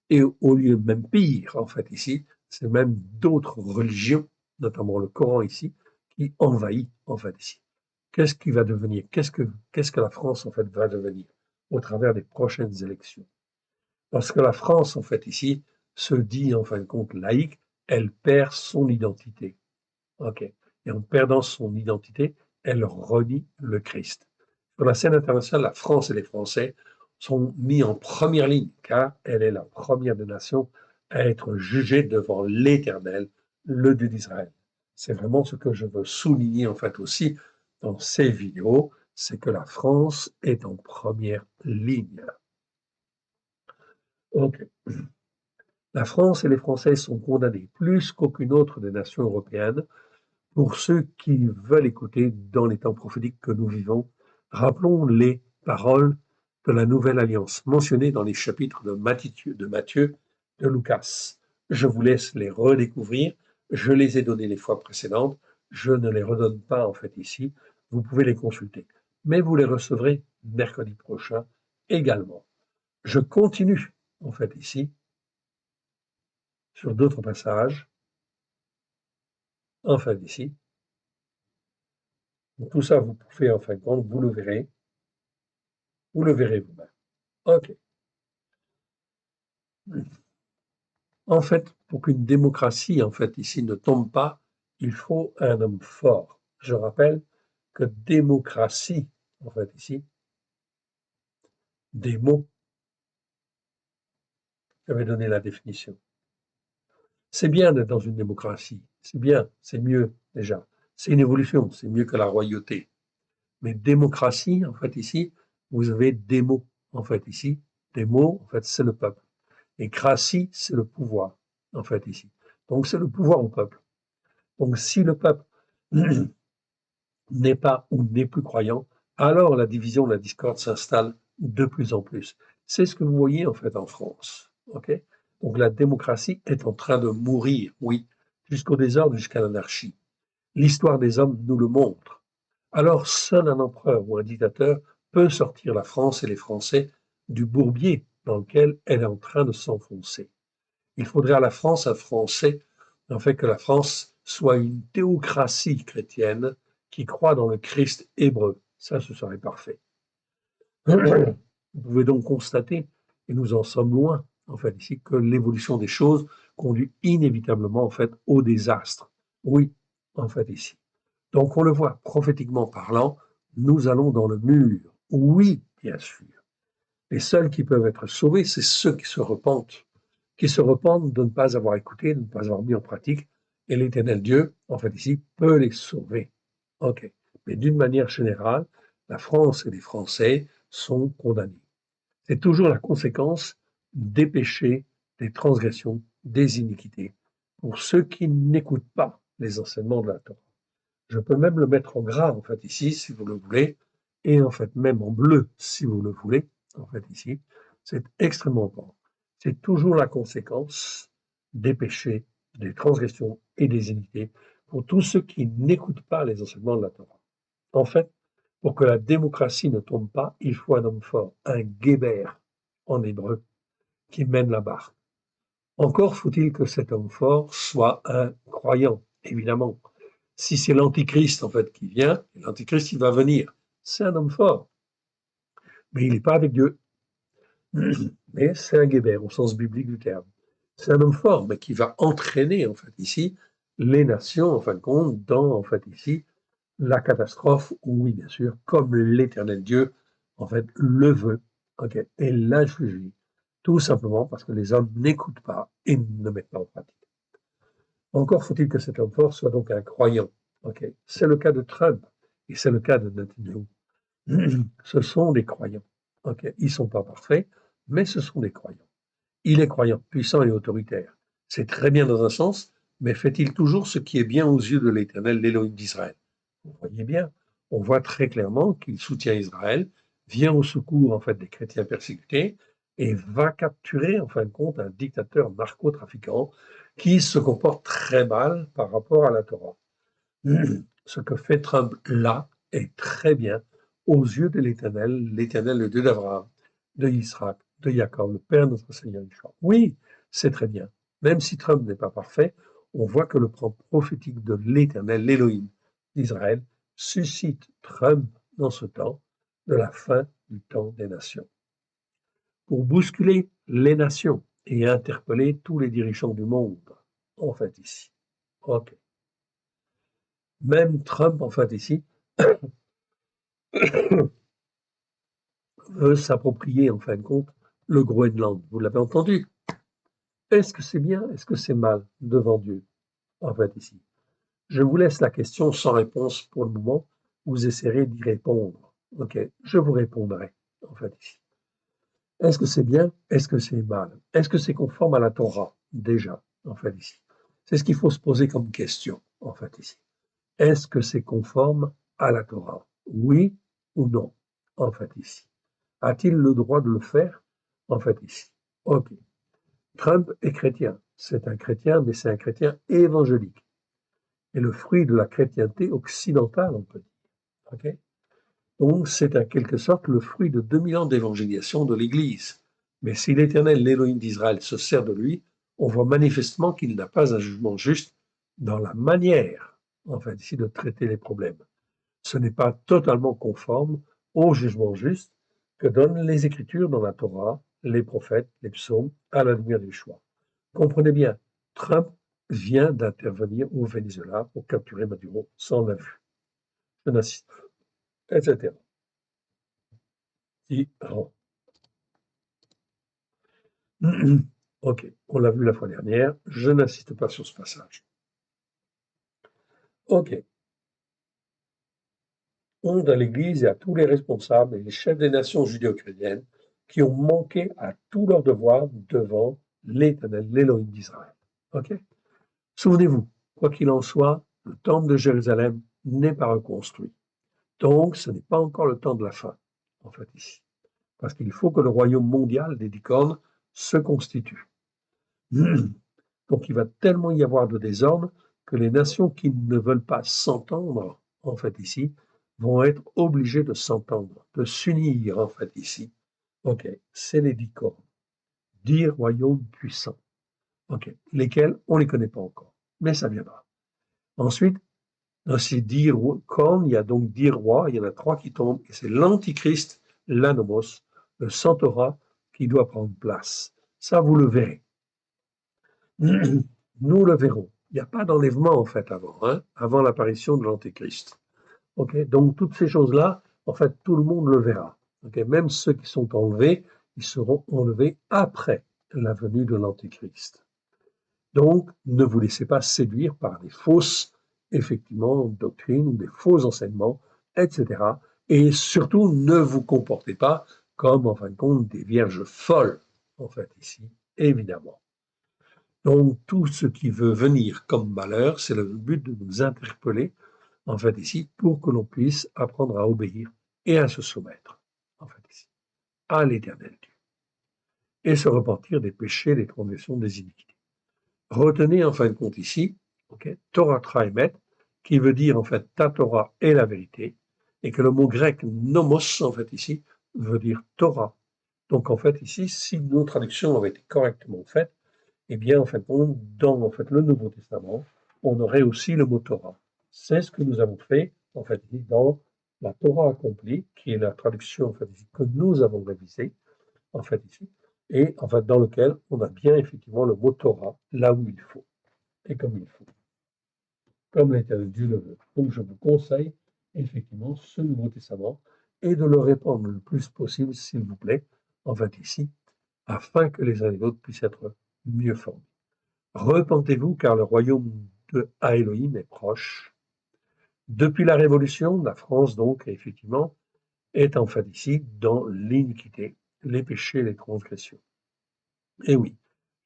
Et au lieu, même pire, en fait, ici, c'est même d'autres religions, notamment le Coran ici, qui envahit, en fait, ici. Qu'est-ce qui va devenir? Qu'est-ce que la France, en fait, va devenir au travers des prochaines élections? Parce que la France, en fait, ici, se dit, en fin de compte, laïque, elle perd son identité. OK. Et en perdant son identité, elle renie le Christ. Sur la scène internationale, la France et les Français sont mis en première ligne, car elle est la première des nations à être jugée devant l'Éternel, le Dieu d'Israël. C'est vraiment ce que je veux souligner, en fait, aussi dans ces vidéos, c'est que la France est en première ligne. OK. La France et les Français sont condamnés plus qu'aucune autre des nations européennes. Pour ceux qui veulent écouter dans les temps prophétiques que nous vivons, rappelons les paroles de la nouvelle alliance mentionnées dans les chapitres de Matthieu, de Lucas. Je vous laisse les redécouvrir. Je les ai donnés les fois précédentes. Je ne les redonne pas en fait ici. Vous pouvez les consulter. Mais vous les recevrez mercredi prochain également. Je continue en fait ici sur d'autres passages. En fait ici. Tout ça, vous pouvez en fin de compte, vous le verrez. Vous le verrez vous-même. OK. En fait, pour qu'une démocratie, en fait, ici ne tombe pas, il faut un homme fort. Je rappelle que démocratie, en fait, ici, des mots, j'avais donné la définition. C'est bien d'être dans une démocratie. C'est bien, c'est mieux déjà. C'est une évolution, c'est mieux que la royauté. Mais démocratie, en fait, ici, vous avez des mots, en fait, ici. Des mots, en fait, c'est le peuple. Et cratie, c'est le pouvoir, en fait, ici. Donc, c'est le pouvoir au peuple. Donc, si le peuple n'est pas ou n'est plus croyant, alors la division, la discorde s'installe de plus en plus. C'est ce que vous voyez en fait en France. Ok. Donc la démocratie est en train de mourir, oui, jusqu'au désordre, jusqu'à l'anarchie. L'histoire des hommes nous le montre. Alors seul un empereur ou un dictateur peut sortir la France et les Français du bourbier dans lequel elle est en train de s'enfoncer. Il faudrait à la France, un Français, en fait, que la France soit une théocratie chrétienne qui croit dans le Christ hébreu. Ça, ce serait parfait. Vous pouvez donc constater, et nous en sommes loin, en fait, ici, que l'évolution des choses conduit inévitablement, en fait, au désastre. Oui, en fait, ici. Donc, on le voit, prophétiquement parlant, nous allons dans le mur. Oui, bien sûr. Les seuls qui peuvent être sauvés, c'est ceux qui se repentent de ne pas avoir écouté, de ne pas avoir mis en pratique, et l'Éternel Dieu, en fait, ici, peut les sauver. OK. Mais d'une manière générale, la France et les Français sont condamnés. C'est toujours la conséquence des péchés, des transgressions, des iniquités, pour ceux qui n'écoutent pas les enseignements de la Torah. Je peux même le mettre en gras, en fait, ici, si vous le voulez, et en fait, même en bleu, si vous le voulez, en fait, ici. C'est extrêmement important. C'est toujours la conséquence des péchés, des transgressions et des iniquités pour tous ceux qui n'écoutent pas les enseignements de la Torah. En fait, pour que la démocratie ne tombe pas, il faut un homme fort, un guéber en hébreu, qui mène la barque. Encore faut-il que cet homme fort soit un croyant, évidemment. Si c'est l'Antichrist, en fait, qui vient, l'Antichrist, il va venir. C'est un homme fort, mais il n'est pas avec Dieu. Mais c'est un guébert, au sens biblique du terme. C'est un homme fort, mais qui va entraîner, en fait, ici, les nations, en fin de compte, dans, en fait, ici, la catastrophe, oui, bien sûr, comme l'Éternel Dieu, en fait, le veut, ok, et l'a jugé, tout simplement parce que les hommes n'écoutent pas et ne mettent pas en pratique. Encore faut-il que cet homme fort soit donc un croyant, ok. C'est le cas de Trump et c'est le cas de Netanyahu. Ce sont des croyants, ok. Ils sont pas parfaits, mais ce sont des croyants. Il est croyant, puissant et autoritaire. C'est très bien dans un sens, mais fait-il toujours ce qui est bien aux yeux de l'Éternel, l'Élohim d'Israël? Vous voyez bien, on voit très clairement qu'il soutient Israël, vient au secours en fait des chrétiens persécutés et va capturer en fin de compte un dictateur narcotrafiquant qui se comporte très mal par rapport à la Torah. Ce que fait Trump là est très bien aux yeux de l'Éternel, le Dieu d'Abraham, de Isaac, de Jacob, le Père de notre Seigneur Yeshua. Oui, c'est très bien. Même si Trump n'est pas parfait, on voit que le plan prophétique de l'Éternel, l'Élohim d'Israël, suscite Trump dans ce temps de la fin du temps des nations. Pour bousculer les nations et interpeller tous les dirigeants du monde, en fait, ici. OK. Même Trump, en fait, ici, veut s'approprier, en fin de compte, le Groenland. Vous l'avez entendu. Est-ce que c'est bien? Est-ce que c'est mal devant Dieu? En fait, ici. Je vous laisse la question sans réponse pour le moment. Vous essaierez d'y répondre. OK. Je vous répondrai, en fait, ici. Est-ce que c'est bien? Est-ce que c'est mal? Est-ce que c'est conforme à la Torah? Déjà, en fait, ici. C'est ce qu'il faut se poser comme question, en fait, ici. Est-ce que c'est conforme à la Torah? Oui ou non, en fait, ici. A-t-il le droit de le faire? En fait, ici. OK. Trump est chrétien. C'est un chrétien, mais c'est un chrétien évangélique. Et le fruit de la chrétienté occidentale, on peut dire. OK? Donc, c'est en quelque sorte le fruit de 2000 ans d'évangélisation de l'Église. Mais si l'Éternel, l'Élohim d'Israël, se sert de lui, on voit manifestement qu'il n'a pas un jugement juste dans la manière, en fait, ici, de traiter les problèmes. Ce n'est pas totalement conforme au jugement juste que donnent les Écritures dans la Torah, les prophètes, les psaumes, à la lumière du choix. Comprenez bien, Trump vient d'intervenir au Venezuela pour capturer Maduro sans la vue. Je n'insiste, etc. Iran. Ok, on l'a vu la fois dernière, je n'insiste pas sur ce passage. Ok, honte à l'Église et à tous les responsables et les chefs des nations judéo-chrétiennes qui ont manqué à tous leurs devoirs devant l'Éternel, l'Élohim d'Israël. Ok? Souvenez-vous, quoi qu'il en soit, le temple de Jérusalem n'est pas reconstruit. Donc, ce n'est pas encore le temps de la fin, en fait, ici. parce qu'il faut que le royaume mondial des 10 cornes se constitue. Donc il va tellement y avoir de désordre que les nations qui ne veulent pas s'entendre, en fait ici, vont être obligées de s'entendre, de s'unir, en fait ici. Ok, c'est les 10 cornes, 10 royaumes puissants. Ok, lesquels on ne les connaît pas encore, mais ça viendra. Ensuite, dans ces 10 cornes, il y a donc 10 rois, il y en a 3 qui tombent, et c'est l'Antichrist, l'Anomos, le Centaure qui doit prendre place. Ça, vous le verrez. Nous le verrons. Il n'y a pas d'enlèvement, en fait, avant l'apparition de l'Antéchrist. Okay, donc, toutes ces choses-là, en fait, tout le monde le verra. Okay, même ceux qui sont enlevés, ils seront enlevés après la venue de l'Antéchrist. Donc, ne vous laissez pas séduire par des fausses, effectivement, doctrines, des faux enseignements, etc. Et surtout, ne vous comportez pas comme, en fin de compte, des vierges folles, en fait, ici, évidemment. Donc, tout ce qui veut venir comme malheur, c'est le but de nous interpeller, en fait, ici, pour que l'on puisse apprendre à obéir et à se soumettre, en fait, ici, à l'Éternel Dieu, et se repentir des péchés, des transgressions, des iniquités. Retenez, en fin de compte, ici, okay, Torah Traemet, qui veut dire, en fait, ta Torah est la vérité, et que le mot grec nomos, en fait, ici, veut dire Torah. Donc, en fait, ici, si nos traductions avaient été correctement faites, eh bien, en fait, dans en fait, le Nouveau Testament, on aurait aussi le mot Torah. C'est ce que nous avons fait, en fait, dans la Torah accomplie, qui est la traduction, en fait, que nous avons révisée, en fait, ici, et en fait, dans lequel on a bien, effectivement, le mot Torah, là où il faut, et comme il faut, comme l'Éternel Dieu le veut. Donc, je vous conseille, effectivement, ce Nouveau Testament, et de le répandre le plus possible, s'il vous plaît, en fait, ici, afin que les uns et les autres puissent être mieux formés. Repentez-vous, car le royaume de Elohim est proche. Depuis la Révolution, la France, donc, effectivement, est en fait ici dans l'iniquité, les péchés, les transgressions. Et oui,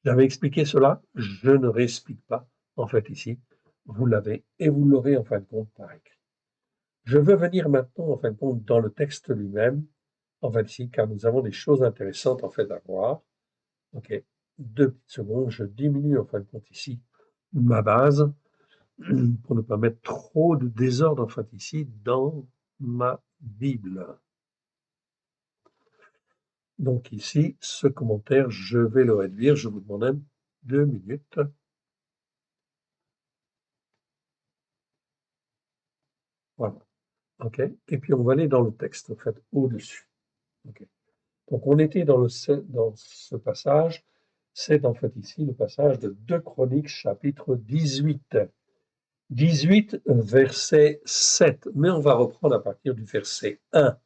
j'avais expliqué cela, je ne réexplique pas, en fait ici, vous l'avez et vous l'aurez en fin de compte par écrit. Je veux venir maintenant, en fin de compte, dans le texte lui-même, en fait ici, car nous avons des choses intéressantes, en fait, à voir. Ok, 2 petites secondes, je diminue, en fin de compte, ici, ma base, pour ne pas mettre trop de désordre en fait ici dans ma Bible. Donc ici, ce commentaire, je vais le réduire, je vous demande 2 minutes. Voilà, ok. Et puis on va aller dans le texte, en fait, au-dessus. Okay. Donc on était dans ce passage, c'est en fait ici le passage de 2 Chroniques, chapitre 18. 18, verset 7. Mais on va reprendre à partir du verset 1.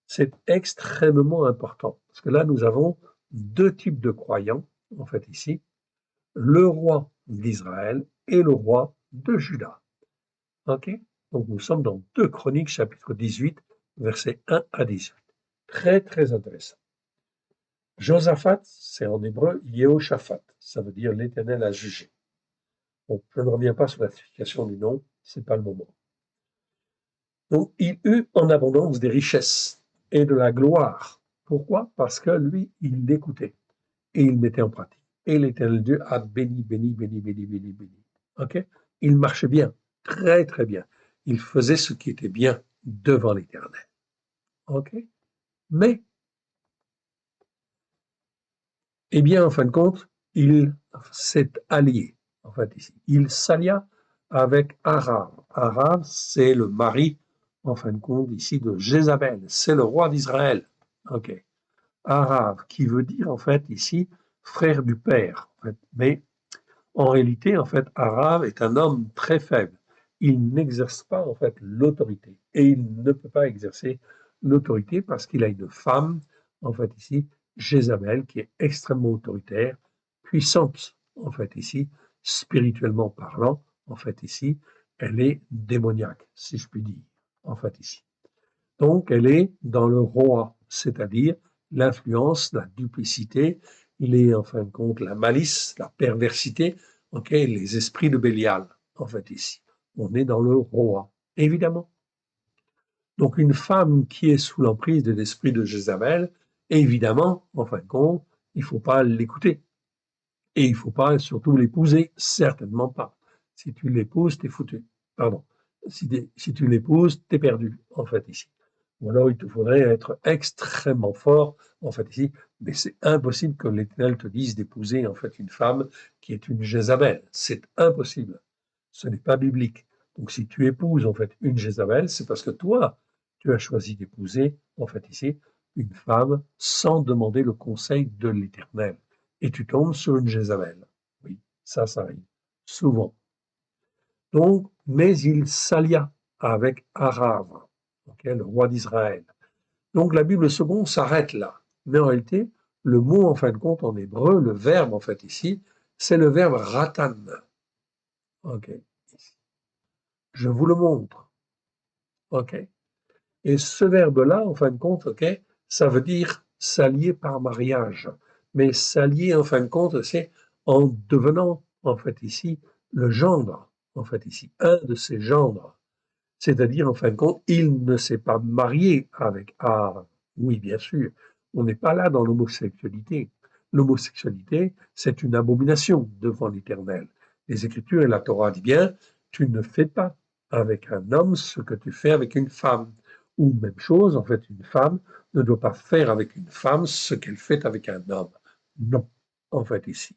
C'est extrêmement important, parce que là, nous avons 2 types de croyants, en fait, ici, le roi d'Israël et le roi de Juda. Ok? Donc, nous sommes dans 2 Chroniques, chapitre 18, versets 1 à 18. Très, très intéressant. Josaphat, c'est en hébreu Yehoshaphat, ça veut dire l'Éternel a jugé. Bon, je ne reviens pas sur la signification du nom, c'est pas le moment. Donc, il eut en abondance des richesses et de la gloire. Pourquoi? Parce que lui, il l'écoutait et il mettait en pratique. Et l'Éternel Dieu a béni, béni, béni, béni, béni, béni. Ok? Il marchait bien, très, très bien. Il faisait ce qui était bien devant l'Éternel. Ok? Mais, eh bien, en fin de compte, il s'est allié, en fait, ici. Il s'allia avec Arav. Arav, c'est le mari, en fin de compte, ici, de Jézabel. C'est le roi d'Israël. Ok. Arav, qui veut dire, en fait, ici, frère du père. En fait. Mais, en réalité, en fait, Arav est un homme très faible. Il n'exerce pas, en fait, l'autorité. Et il ne peut pas exercer l'autorité parce qu'il a une femme, en fait, ici, Jézabel, qui est extrêmement autoritaire, puissante, en fait, ici, spirituellement parlant, en fait, ici, elle est démoniaque, si je puis dire, en fait, ici. Donc, elle est dans le roi, c'est-à-dire l'influence, la duplicité, en fin de compte, la malice, la perversité, ok, les esprits de Bélial, en fait, ici. On est dans le roi, évidemment. Donc, une femme qui est sous l'emprise de l'esprit de Jézabel, Et évidemment, en fin de compte, il ne faut pas l'écouter. Et il ne faut pas surtout l'épouser, certainement pas. Si tu l'épouses, t'es foutu. Pardon. Si tu l'épouses, t'es perdu, en fait, ici. Ou alors, il te faudrait être extrêmement fort, en fait, ici. Mais c'est impossible que l'Éternel te dise d'épouser, en fait, une femme qui est une Jézabel. C'est impossible. Ce n'est pas biblique. Donc, si tu épouses, en fait, une Jézabel, c'est parce que toi, tu as choisi d'épouser, en fait, ici, une femme sans demander le conseil de l'Éternel. Et tu tombes sur une Jézabel. Oui, ça arrive. Souvent. Donc, mais il s'allia avec Arav, le roi d'Israël. Donc la Bible seconde s'arrête là. Mais en réalité, le mot en fin de compte en hébreu, le verbe en fait ici, c'est le verbe ratan. Ok. Je vous le montre. Ok. Et ce verbe-là, en fin de compte, ok, ça veut dire s'allier par mariage. Mais s'allier, en fin de compte, c'est en devenant, en fait ici, le gendre, en fait ici, un de ces gendres. C'est-à-dire, en fin de compte, il ne s'est pas marié avec Aaron. Oui, bien sûr, on n'est pas là dans l'homosexualité. L'homosexualité, c'est une abomination devant l'Éternel. Les Écritures et la Torah dit bien, tu ne fais pas avec un homme ce que tu fais avec une femme. Ou même chose, en fait, une femme ne doit pas faire avec une femme ce qu'elle fait avec un homme. Non, en fait, ici.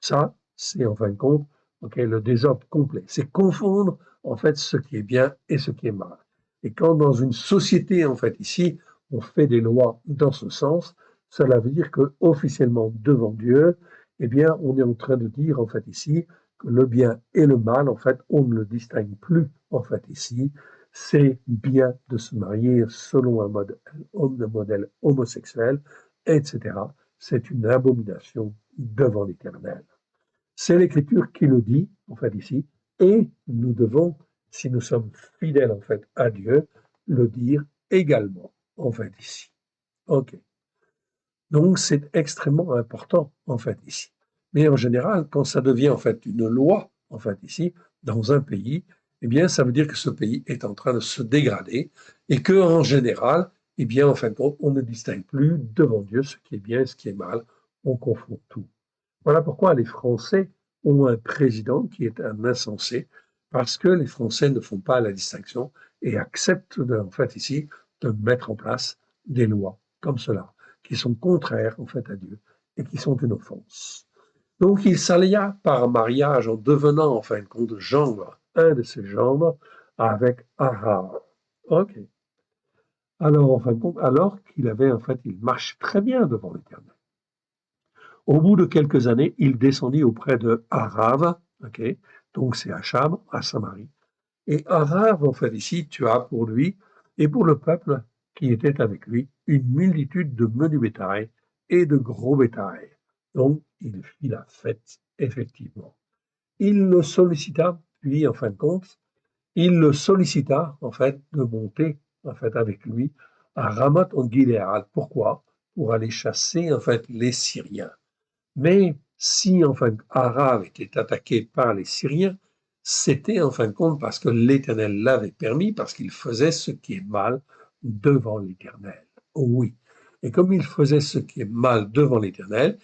Ça, c'est en fin de compte le désordre complet. C'est confondre en fait ce qui est bien et ce qui est mal. Et quand dans une société, en fait, ici, on fait des lois dans ce sens, cela veut dire que officiellement devant Dieu, eh bien, on est en train de dire, en fait, ici, que le bien et le mal, en fait, on ne le distingue plus, en fait, ici. C'est bien de se marier selon un modèle homosexuel, etc. C'est une abomination devant l'Éternel. C'est l'Écriture qui le dit, en fait, ici, et nous devons, si nous sommes fidèles, en fait, à Dieu, le dire également, en fait, ici. OK. Donc, c'est extrêmement important, en fait, ici. Mais en général, quand ça devient, en fait, une loi, en fait, ici, dans un pays, eh bien, ça veut dire que ce pays est en train de se dégrader et que, en général, eh bien, en fin de compte, on ne distingue plus devant Dieu ce qui est bien et ce qui est mal. On confond tout. Voilà pourquoi les Français ont un président qui est un insensé, parce que les Français ne font pas la distinction et acceptent, en fait, ici, de mettre en place des lois comme cela, qui sont contraires, en fait, à Dieu et qui sont une offense. Donc, il s'allia par mariage en devenant, en fin de compte, gendre, un de ses gendres, avec Ahab. OK. Alors, en fin de compte, alors qu'il avait, en fait, il marche très bien devant l'Éternel. Au bout de quelques années, il descendit auprès de Arav, okay, donc c'est Achab, à Samarie. Et Arav, en fait, ici, tu as pour lui et pour le peuple qui était avec lui une multitude de menu bétail et de gros bétail. Donc, il fit la fête, effectivement. Il le sollicita, puis, en fin de compte, il le sollicita, en fait, de monter, en fait, avec lui à Ramoth en Gilead. Pourquoi? Pour aller chasser, en fait, les Syriens. Mais si, en fin de compte, Arav était attaqué par les Syriens, c'était en fin de compte parce que l'Éternel l'avait permis, parce qu'il faisait ce qui est mal devant l'Éternel. Oh oui. Et comme il faisait ce qui est mal devant l'Éternel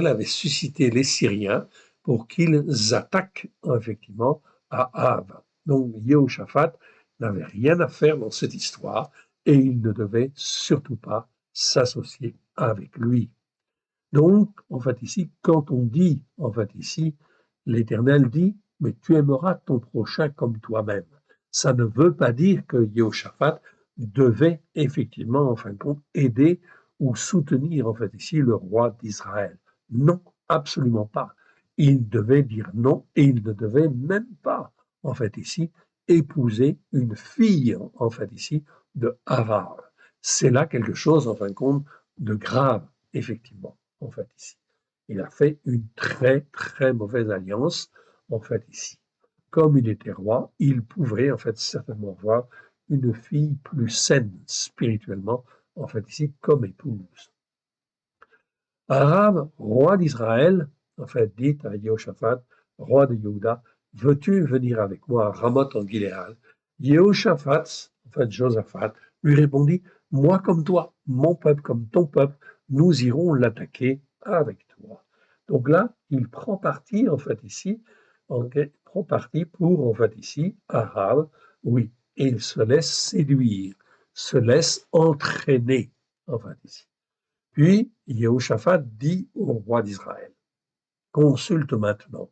avait suscité les Syriens pour qu'ils attaquent effectivement à Av. Donc Jehoshaphat n'avait rien à faire dans cette histoire et il ne devait surtout pas s'associer avec lui. Donc, en fait, ici, quand on dit, en fait, ici, l'Éternel dit, mais tu aimeras ton prochain comme toi-même. Ça ne veut pas dire que Jehoshaphat devait effectivement, en fin de compte, aider ou soutenir, en fait, ici, le roi d'Israël. Non, absolument pas. Il devait dire non et il ne devait même pas, en fait, ici, épouser une fille, en fait, ici, de Harar. C'est là quelque chose, en fin de compte, de grave, effectivement, en fait, ici. Il a fait une très, très mauvaise alliance, en fait, ici. Comme il était roi, il pouvait, en fait, certainement avoir une fille plus saine spirituellement, en fait, ici, comme épouse. Aram, roi d'Israël, en fait, dit à Jehoshaphat, roi de Juda, veux-tu venir avec moi à Ramoth en Gilead? Jehoshaphat, en fait, Josaphat, lui répondit, moi comme toi, mon peuple comme ton peuple, nous irons l'attaquer avec toi. Donc là, il prend parti, en fait, ici, prend parti pour, en fait, ici, Arabe, oui, et il se laisse séduire, se laisse entraîner, en fait, ici. Puis, Yehoshaphat dit au roi d'Israël, consulte maintenant,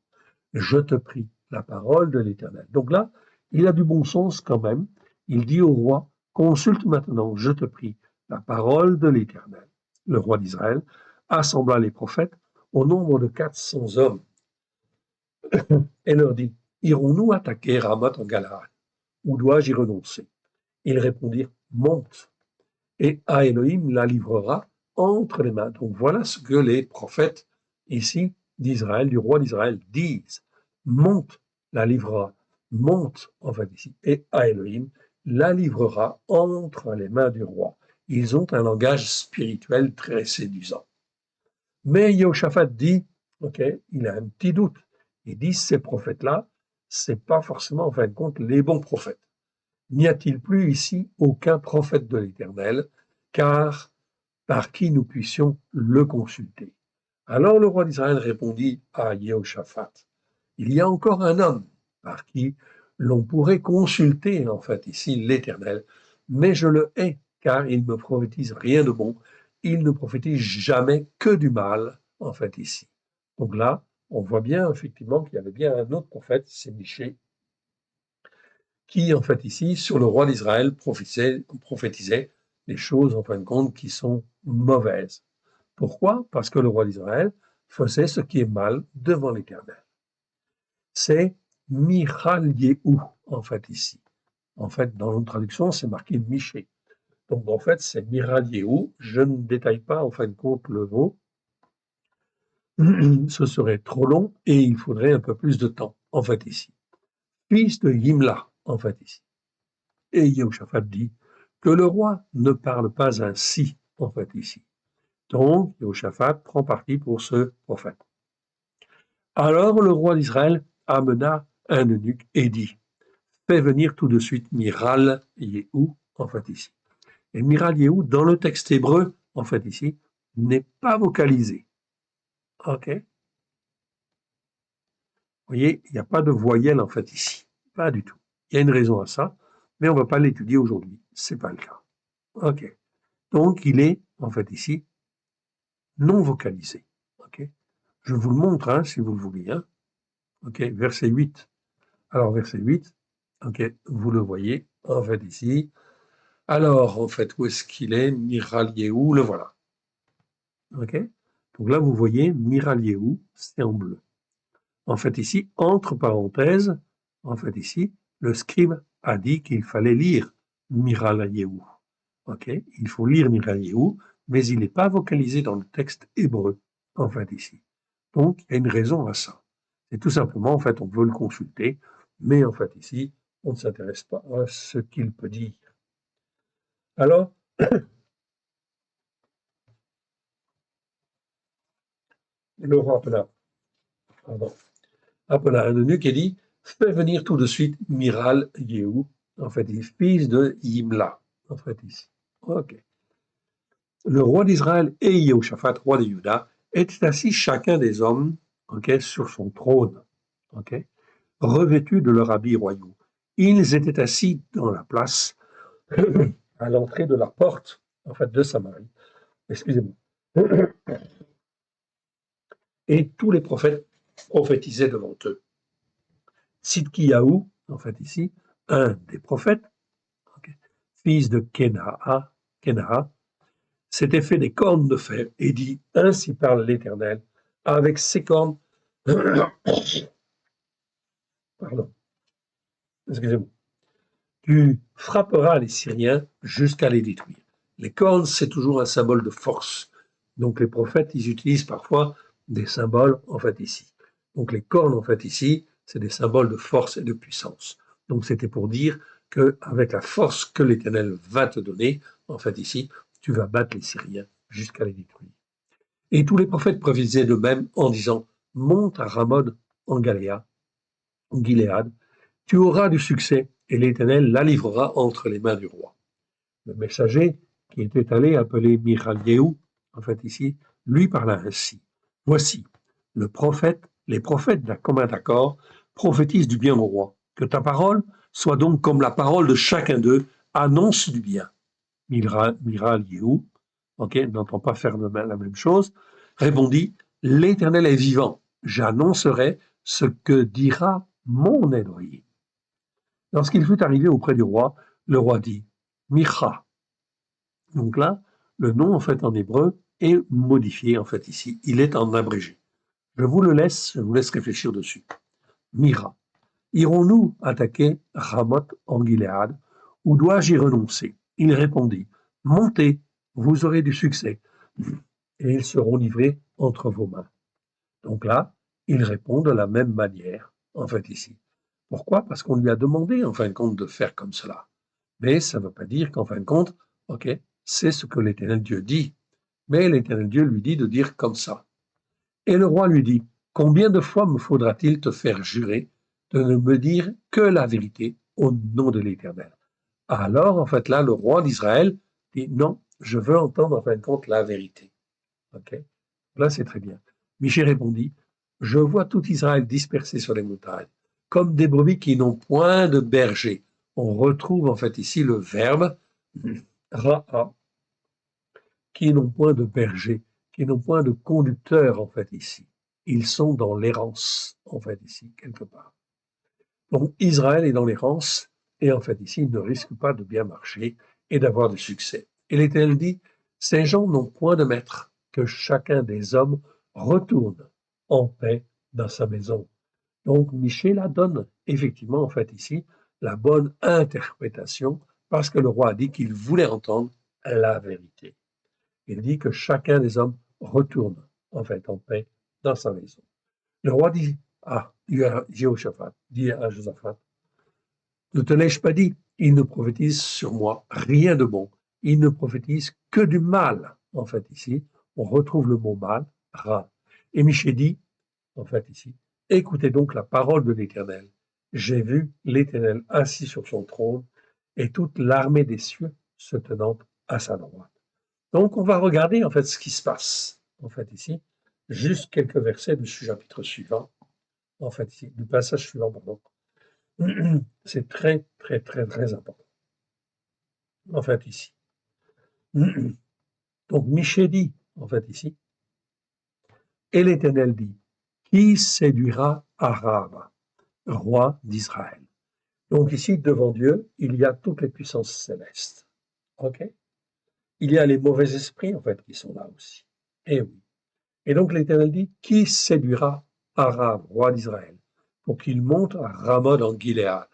je te prie, la parole de l'Éternel. Donc là, il a du bon sens quand même. Il dit au roi, consulte maintenant, je te prie, la parole de l'Éternel. Le roi d'Israël assembla les prophètes au nombre de 400 hommes et leur dit, irons-nous attaquer Ramoth en Galaad, ou dois-je y renoncer? Ils répondirent, monte, et à Elohim la livrera entre les mains. Donc voilà ce que les prophètes ici d'Israël, du roi d'Israël, disent. Monte, la livrera, monte, en fait ici, et à Elohim la livrera entre les mains du roi. Ils ont un langage spirituel très séduisant. Mais Yehoshaphat dit, ok, il a un petit doute. Il dit, ces prophètes-là, c'est pas forcément, en fin de compte, les bons prophètes. N'y a-t-il plus ici aucun prophète de l'Éternel, car par qui nous puissions le consulter? Alors le roi d'Israël répondit à Yehoshaphat, il y a encore un homme par qui l'on pourrait consulter, en fait, ici, l'Éternel, mais je le hais, car il ne prophétise rien de bon, il ne prophétise jamais que du mal, en fait, ici. Donc là, on voit bien, effectivement, qu'il y avait bien un autre prophète, c'est Michée, qui, en fait, ici, sur le roi d'Israël, prophétisait des choses, en fin de compte, qui sont mauvaises. Pourquoi? Parce que le roi d'Israël faisait ce qui est mal devant l'Éternel. C'est Michal Yehou, en fait, ici. En fait, dans notre traduction, c'est marqué Miché. Donc, en fait, c'est Michal Yehou. Je ne détaille pas, en fin de compte, le mot. Ce serait trop long et il faudrait un peu plus de temps, en fait, ici. Fils de Yimla, en fait, ici. Et Yehoshaphat dit que le roi ne parle pas ainsi, en fait, ici. Donc, Yehoshaphat prend parti pour ce prophète. Alors le roi d'Israël amena un eunuque et dit, fais venir tout de suite Miral Yehou, en fait, ici. Et Miral Yehou, dans le texte hébreu, en fait, ici, n'est pas vocalisé. OK? Vous voyez, il n'y a pas de voyelle, en fait, ici. Pas du tout. Il y a une raison à ça, mais on ne va pas l'étudier aujourd'hui. C'est pas le cas. OK. Donc, il est, en fait, ici, non vocalisé. Okay, je vous le montre, hein, si vous le voulez. Hein. Okay, verset 8. Alors, verset 8, okay, vous le voyez, en fait, ici. Alors, en fait, où est-ce qu'il est? Miral Yehou, le voilà. Okay, donc là, vous voyez, Miral Yehou, c'est en bleu. En fait, ici, entre parenthèses, en fait, ici, le scribe a dit qu'il fallait lire Miral Yehou. Okay, il faut lire Miral Yehou, mais il n'est pas vocalisé dans le texte hébreu, en fait, ici. Donc, il y a une raison à ça. C'est tout simplement, en fait, on veut le consulter, mais en fait, ici, on ne s'intéresse pas à ce qu'il peut dire. Alors, le roi appela un eunuque et dit, fais venir tout de suite Miral Yehou, en fait, fils de Yimla, en fait, ici. Ok. Le roi d'Israël et Yehoshaphat, roi de Juda, étaient assis chacun des hommes, okay, sur son trône, okay, revêtus de leurs habits royaux. Ils étaient assis dans la place à l'entrée de la porte, en fait, de Samarie. Excusez-moi. Et tous les prophètes prophétisaient devant eux. Sidkiyahu, en fait ici, un des prophètes, okay, fils de Kenaha, s'était fait des cornes de fer et dit, ainsi parle l'Éternel, avec ses cornes, pardon, excusez-moi, tu frapperas les Syriens jusqu'à les détruire. Les cornes, c'est toujours un symbole de force. Donc les prophètes, ils utilisent parfois des symboles, en fait, ici. Donc les cornes, en fait, ici, c'est des symboles de force et de puissance. Donc c'était pour dire qu'avec la force que l'Éternel va te donner, en fait, ici, tu vas battre les Syriens jusqu'à les détruire. Et tous les prophètes prophétisaient de même en disant, monte à Ramoth en Gilead, tu auras du succès et l'Éternel la livrera entre les mains du roi. Le messager qui était allé appeler Miraliéhu, en fait ici, lui parla ainsi. Voici, les prophètes d'un commun accord prophétisent du bien au roi. Que ta parole soit donc comme la parole de chacun d'eux, annonce du bien. Miraliéhu, n'entend pas faire la même chose, répondit, l'Éternel est vivant, j'annoncerai ce que dira mon Elohim. Lorsqu'il fut arrivé auprès du roi, le roi dit, Micha. Donc là, le nom en fait en hébreu est modifié en fait ici, il est en abrégé. Je vous laisse réfléchir dessus. Mira. Irons-nous attaquer Ramoth en Gilead ou dois-je y renoncer? Il répondit, montez, vous aurez du succès et ils seront livrés entre vos mains. Donc là, il répond de la même manière, en fait, ici. Pourquoi? Parce qu'on lui a demandé, en fin de compte, de faire comme cela. Mais ça ne veut pas dire qu'en fin de compte, c'est ce que l'Éternel Dieu dit. Mais l'Éternel Dieu lui dit de dire comme ça. Et le roi lui dit, combien de fois me faudra-t-il te faire jurer de ne me dire que la vérité au nom de l'Éternel? Alors, en fait, là, le roi d'Israël dit, non, je veux entendre, en fin de compte, la vérité. Là, c'est très bien. Michée répondit, je vois tout Israël dispersé sur les montagnes, comme des brebis qui n'ont point de berger. On retrouve en fait ici le verbe ra'a, qui n'ont point de berger, qui n'ont point de conducteur en fait ici. Ils sont dans l'errance, en fait ici, quelque part. Donc Israël est dans l'errance, et en fait ici, il ne risque pas de bien marcher et d'avoir du succès. Et l'Éternel dit, ces gens n'ont point de maître, que chacun des hommes retourne en paix dans sa maison. Donc Michée la donne effectivement en fait ici la bonne interprétation parce que le roi a dit qu'il voulait entendre la vérité. Il dit que chacun des hommes retourne en fait en paix dans sa maison. Le roi dit à Jéhoshaphat, dit à Josaphat, ne te l'ai-je pas dit, il ne prophétise sur moi rien de bon, il ne prophétise que du mal. En fait ici, on retrouve le mot mal, ra. Et Michée dit, en fait ici, écoutez donc la parole de l'Éternel. J'ai vu l'Éternel assis sur son trône et toute l'armée des cieux se tenant à sa droite. Donc on va regarder en fait ce qui se passe, en fait ici, juste quelques versets du chapitre suivant, en fait ici, du passage suivant, pardon. C'est très, très, très, très important, en fait ici. Donc Michée dit, en fait ici, et l'Éternel dit, qui séduira Ahab, roi d'Israël? Donc ici, devant Dieu, il y a toutes les puissances célestes. Il y a les mauvais esprits, en fait, qui sont là aussi. Et oui. Et donc l'Éternel dit, qui séduira Ahab, roi d'Israël, pour qu'il monte à Ramoth en Gilead,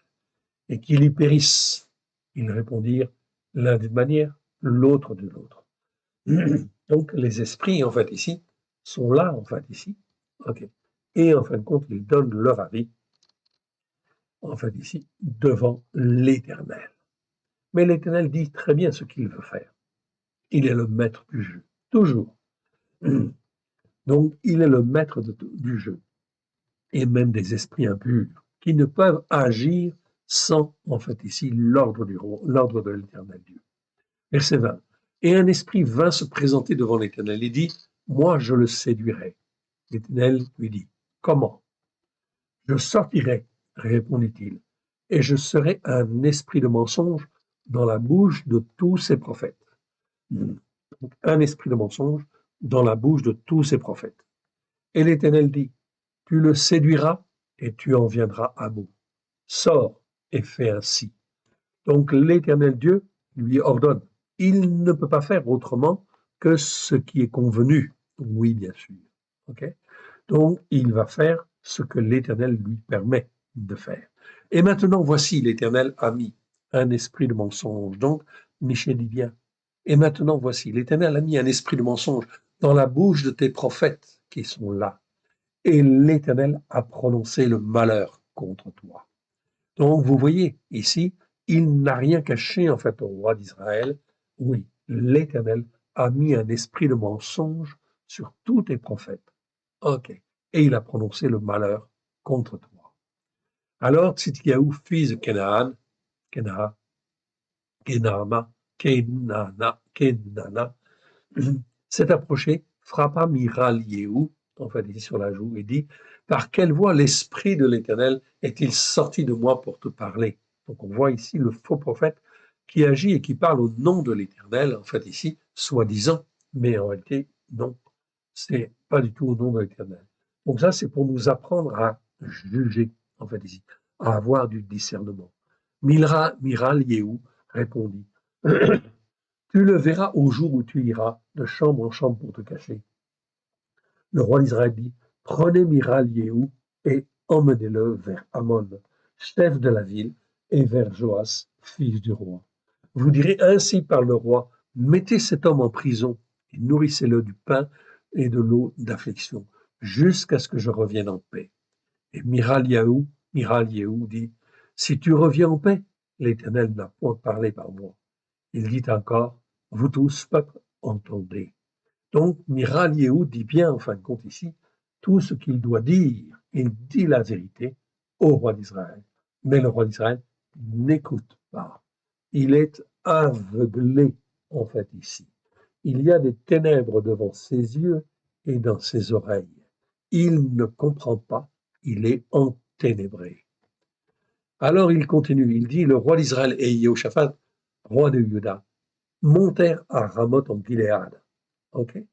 et qu'il y périsse? Ils répondirent, l'un d'une manière, l'autre de l'autre. Donc les esprits, en fait, ici, sont là, en fait, ici. Et en fin de compte, ils donnent leur avis, en fait, ici, devant l'Éternel. Mais l'Éternel dit très bien ce qu'il veut faire. Il est le maître du jeu, toujours. Donc, il est le maître du jeu, et même des esprits impurs, qui ne peuvent agir sans, en fait, ici, l'ordre de l'Éternel Dieu. Verset 20. Et un esprit vint se présenter devant l'Éternel et dit, moi, je le séduirai. L'Éternel lui dit, comment? Je sortirai, répondit-il, et je serai un esprit de mensonge dans la bouche de tous ses prophètes. Donc, un esprit de mensonge dans la bouche de tous ses prophètes. Et l'Éternel dit, tu le séduiras et tu en viendras à bout. Sors et fais ainsi. Donc l'Éternel Dieu lui ordonne. Il ne peut pas faire autrement que ce qui est convenu. Oui, bien sûr. Donc il va faire ce que l'Éternel lui permet de faire. Et maintenant, voici, l'Éternel a mis un esprit de mensonge. Donc, Michée dit bien. Et maintenant, voici, l'Éternel a mis un esprit de mensonge dans la bouche de tes prophètes qui sont là. Et l'Éternel a prononcé le malheur contre toi. Donc, vous voyez, ici, il n'a rien caché, en fait, au roi d'Israël. Oui, l'Éternel a mis un esprit de mensonge sur tous tes prophètes. Et il a prononcé le malheur contre toi. Alors, Tzidkiyahu, fils de Kenaama, Kenana, s'est approché, frappa Miral Yehou, en fait, ici sur la joue, et dit, par quelle voie l'Esprit de l'Éternel est-il sorti de moi pour te parler? Donc on voit ici le faux prophète qui agit et qui parle au nom de l'Éternel, en fait ici, soi-disant, mais en réalité, non, c'est pas du tout au nom de l'Éternel. Donc ça, c'est pour nous apprendre à juger, en fait ici, à avoir du discernement. Miral Yehou répondit, tu le verras au jour où tu iras de chambre en chambre pour te cacher. Le roi d'Israël dit, prenez Miral Yehou et emmenez-le vers Amon, chef de la ville, et vers Joas, fils du roi. Vous direz ainsi par le roi, mettez cet homme en prison et nourrissez-le du pain et de l'eau d'affliction, jusqu'à ce que je revienne en paix. Et Miral Yehou dit, si tu reviens en paix, l'Éternel n'a point parlé par moi. Il dit encore, vous tous, peuple, entendez. Donc, Miral Yehud dit bien, en fin de compte ici, tout ce qu'il doit dire. Il dit la vérité au roi d'Israël. Mais le roi d'Israël n'écoute pas. Il est aveuglé, en fait, ici. Il y a des ténèbres devant ses yeux et dans ses oreilles. Il ne comprend pas, il est enténébré. Alors il continue, il dit, le roi d'Israël et Jehoshaphat, roi de Juda, montèrent à Ramoth en Gilead. Okay.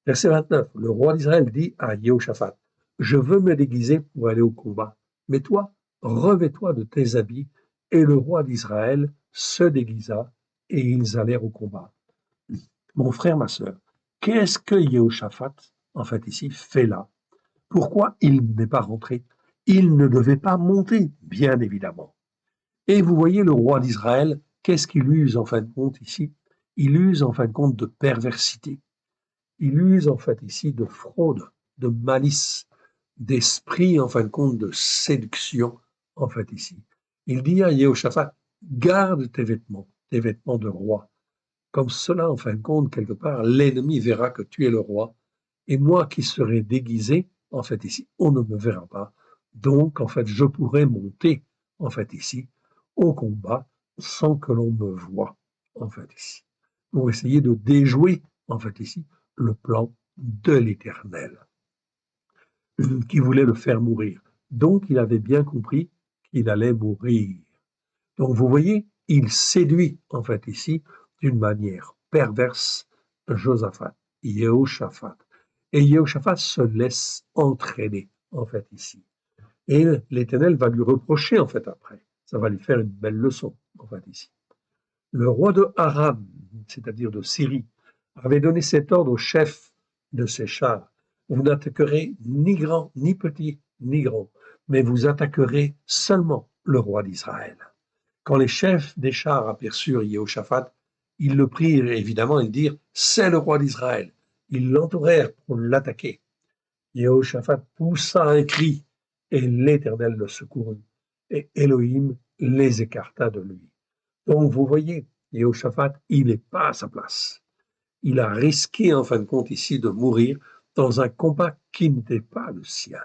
Verset 29, le roi d'Israël dit à Jehoshaphat, je veux me déguiser pour aller au combat, mais toi, revêt-toi de tes habits. Et le roi d'Israël se déguisa et ils allèrent au combat. Mon frère, ma sœur, qu'est-ce que Jehoshaphat, en fait ici, fait là? Pourquoi il n'est pas rentré? Il ne devait pas monter, bien évidemment. Et vous voyez le roi d'Israël, qu'est-ce qu'il use en fin de compte ici? Il use en fin de compte de perversité. Il use en fait ici de fraude, de malice, d'esprit en fin de compte de séduction en fait ici. Il dit à Jehoshaphat, garde tes vêtements de roi. Comme cela en fin de compte, quelque part, l'ennemi verra que tu es le roi et moi qui serai déguisé, en fait ici, on ne me verra pas. Donc en fait, je pourrai monter en fait ici au combat sans que l'on me voie en fait ici. Pour essayer de déjouer en fait ici le plan de l'Éternel, qui voulait le faire mourir. Donc il avait bien compris qu'il allait mourir. Donc vous voyez, il séduit en fait ici d'une manière perverse Josaphat, Jehoshaphat. Et Jehoshaphat se laisse entraîner en fait ici. Et l'Éternel va lui reprocher en fait après. Ça va lui faire une belle leçon en fait ici. Le roi de Aram, c'est-à-dire de Syrie, avait donné cet ordre au chef de ses chars. Vous n'attaquerez ni grand, ni petit, ni grand, mais vous attaquerez seulement le roi d'Israël. Quand les chefs des chars aperçurent Jehoshaphat, ils le prirent évidemment et dirent, c'est le roi d'Israël. Ils l'entourèrent pour l'attaquer. Jehoshaphat poussa un cri et l'Éternel le secourut. Et Elohim les écarta de lui. Donc vous voyez, Jehoshaphat, il n'est pas à sa place. Il a risqué en fin de compte ici de mourir dans un combat qui n'était pas le sien.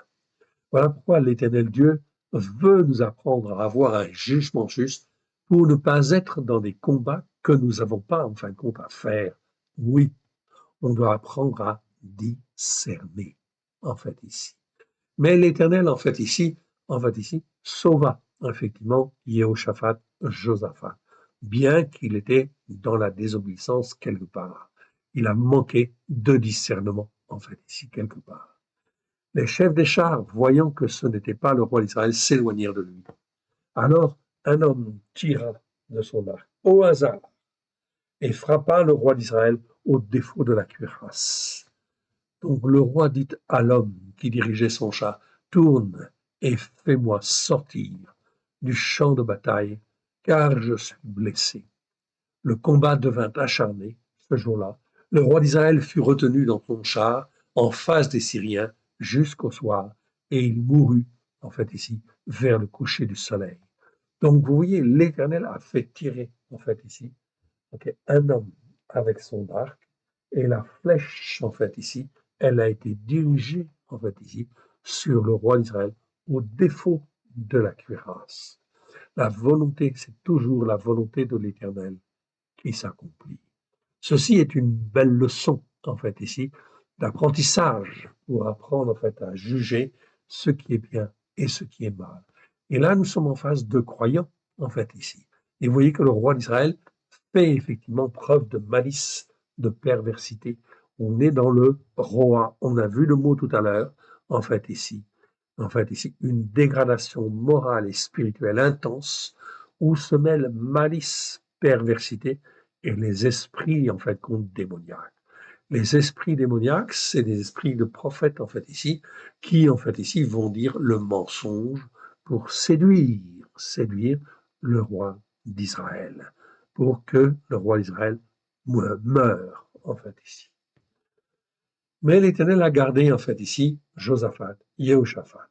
Voilà pourquoi l'Éternel Dieu veut nous apprendre à avoir un jugement juste pour ne pas être dans des combats que nous n'avons pas en fin de compte à faire. Oui, on doit apprendre à discerner en fait ici. Mais l'Éternel en fait ici, sauva effectivement Jehoshaphat, Josaphat, bien qu'il était dans la désobéissance quelque part. Il a manqué de discernement en fait ici quelque part. Les chefs des chars, voyant que ce n'était pas le roi d'Israël, s'éloignèrent de lui. Alors un homme tira de son arc au hasard et frappa le roi d'Israël au défaut de la cuirasse. Donc le roi dit à l'homme qui dirigeait son char, tourne et fais-moi sortir du champ de bataille, car je suis blessé. Le combat devint acharné ce jour-là. Le roi d'Israël fut retenu dans son char en face des Syriens jusqu'au soir, et il mourut, en fait ici, vers le coucher du soleil. Donc vous voyez, l'Éternel a fait tirer, en fait ici, un homme avec son arc, et la flèche, en fait ici, elle a été dirigée, en fait ici, sur le roi d'Israël, au défaut de la cuirasse. La volonté, c'est toujours la volonté de l'Éternel qui s'accomplit. Ceci est une belle leçon, en fait, ici, d'apprentissage pour apprendre, en fait, à juger ce qui est bien et ce qui est mal. Et là, nous sommes en face de croyants, en fait, ici. Et vous voyez que le roi d'Israël fait effectivement preuve de malice, de perversité. On est dans le roi. On a vu le mot tout à l'heure, en fait, ici. En fait, ici, une dégradation morale et spirituelle intense où se mêlent malice, perversité et les esprits, en fait, compte démoniaques. Les esprits démoniaques, c'est des esprits de prophètes, en fait, ici, qui, en fait, ici, vont dire le mensonge pour séduire le roi d'Israël, pour que le roi d'Israël meure, en fait, ici. Mais l'Éternel a gardé, en fait, ici, Josaphat, Jehoshaphat.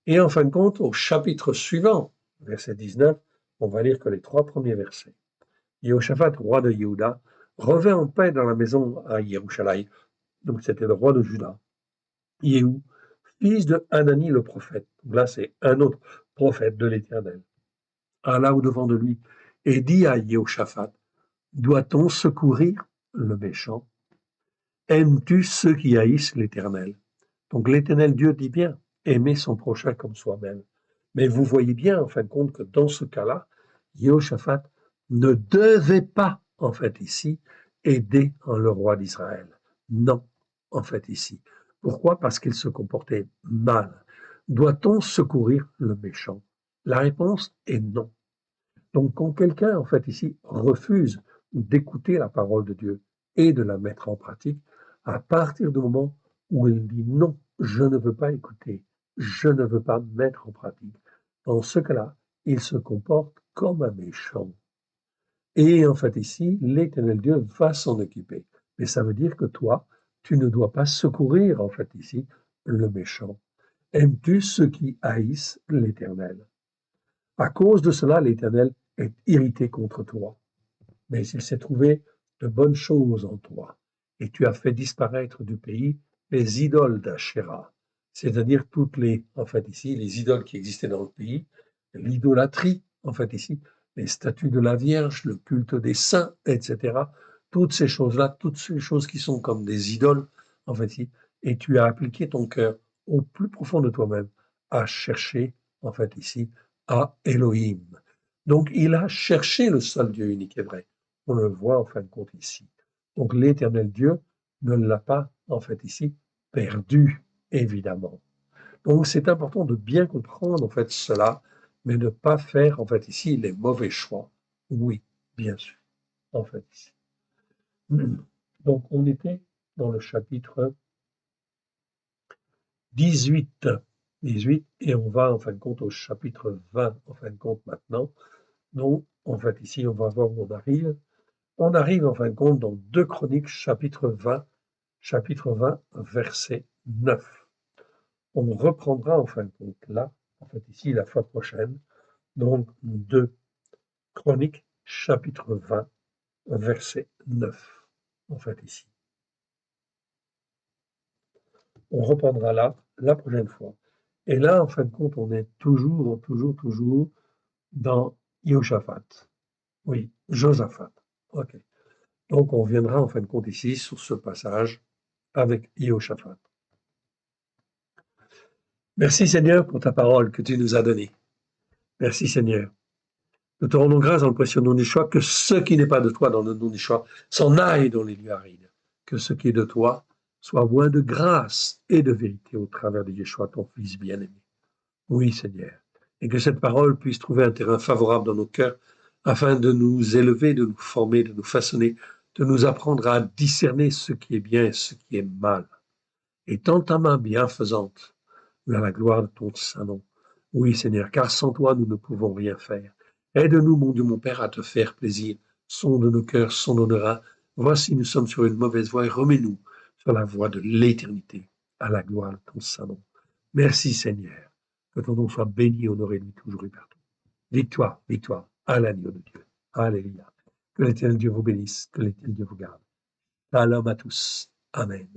Et en fin de compte, au chapitre suivant, verset 19, on va lire que les 3 premiers versets. Jehoshaphat, roi de Yehuda, revint en paix dans la maison à Yerushalayim. Donc c'était le roi de Juda. Yehou, fils de Hanani le prophète. Donc là, c'est un autre prophète de l'Éternel. Alla au-devant de lui et dit à Jehoshaphat, doit-on secourir le méchant? Aimes-tu ceux qui haïssent l'Éternel? Donc l'Éternel Dieu dit bien, aimer son prochain comme soi-même. Mais vous voyez bien, en fin de compte, que dans ce cas-là, Jehoshaphat ne devait pas, en fait, ici, aider le roi d'Israël. Non, en fait, ici. Pourquoi? Parce qu'il se comportait mal. Doit-on secourir le méchant? La réponse est non. Donc, quand quelqu'un, en fait, ici, refuse d'écouter la parole de Dieu et de la mettre en pratique, à partir du moment où il dit non, je ne veux pas écouter, je ne veux pas mettre en pratique, dans ce cas-là, il se comporte comme un méchant. Et en fait, ici, l'Éternel Dieu va s'en occuper. Mais ça veut dire que toi, tu ne dois pas secourir, en fait, ici, le méchant. Aimes-tu ceux qui haïssent l'Éternel? À cause de cela, l'Éternel est irrité contre toi. Mais il s'est trouvé de bonnes choses en toi, et tu as fait disparaître du pays les idoles d'Asherah, c'est-à-dire toutes les, en fait ici, les idoles qui existaient dans le pays, l'idolâtrie, en fait ici, les statues de la Vierge, le culte des saints, etc. Toutes ces choses-là, toutes ces choses qui sont comme des idoles, en fait ici, et tu as appliqué ton cœur au plus profond de toi-même à chercher, en fait ici, à Elohim. Donc il a cherché le seul Dieu unique et vrai. On le voit en fin de compte ici. Donc l'éternel Dieu ne l'a pas, en fait, ici, perdu, évidemment. Donc c'est important de bien comprendre, en fait, cela, mais ne pas faire, en fait, ici, les mauvais choix. Oui, bien sûr, en fait, ici. Donc on était dans le chapitre 18, 18, et on va, en fin de compte, au chapitre 20, en fin de compte, maintenant. Donc, en fait, ici, on va voir où on arrive. On arrive en fin de compte dans 2 Chroniques, chapitre 20, verset 9. On reprendra en fin de compte là, en fait ici, la fois prochaine, donc 2 Chroniques, chapitre 20, verset 9, en fait ici. On reprendra là, la prochaine fois. Et là, en fin de compte, on est toujours dans Jehoshaphat. Oui, Josaphat. OK. Donc, on viendra en fin de compte ici sur ce passage avec Jehoshaphat. Merci Seigneur pour ta parole que tu nous as donnée. Merci Seigneur. Nous te rendons grâce dans le précieux nom d'Yeshua que ce qui n'est pas de toi dans le nom d'Yeshua s'en aille dans les lieux arides. Que ce qui est de toi soit loin de grâce et de vérité au travers de Yeshua, ton Fils bien-aimé. Oui Seigneur. Et que cette parole puisse trouver un terrain favorable dans nos cœurs afin de nous élever, de nous former, de nous façonner, de nous apprendre à discerner ce qui est bien et ce qui est mal. Et tends ta main bienfaisante vers la gloire de ton saint nom. Oui, Seigneur, car sans toi, nous ne pouvons rien faire. Aide-nous, mon Dieu, mon Père, à te faire plaisir. Sonde nos cœurs, sonde nos reins. Voici, nous sommes sur une mauvaise voie et remets-nous sur la voie de l'éternité, à la gloire de ton saint nom. Merci, Seigneur. Que ton nom soit béni, honoré, lui, toujours et partout. Victoire, victoire, à l'agneau de Dieu. Alléluia. Que l'Éternel Dieu vous bénisse, que l'Éternel Dieu vous garde. Shalom à tous. Amen.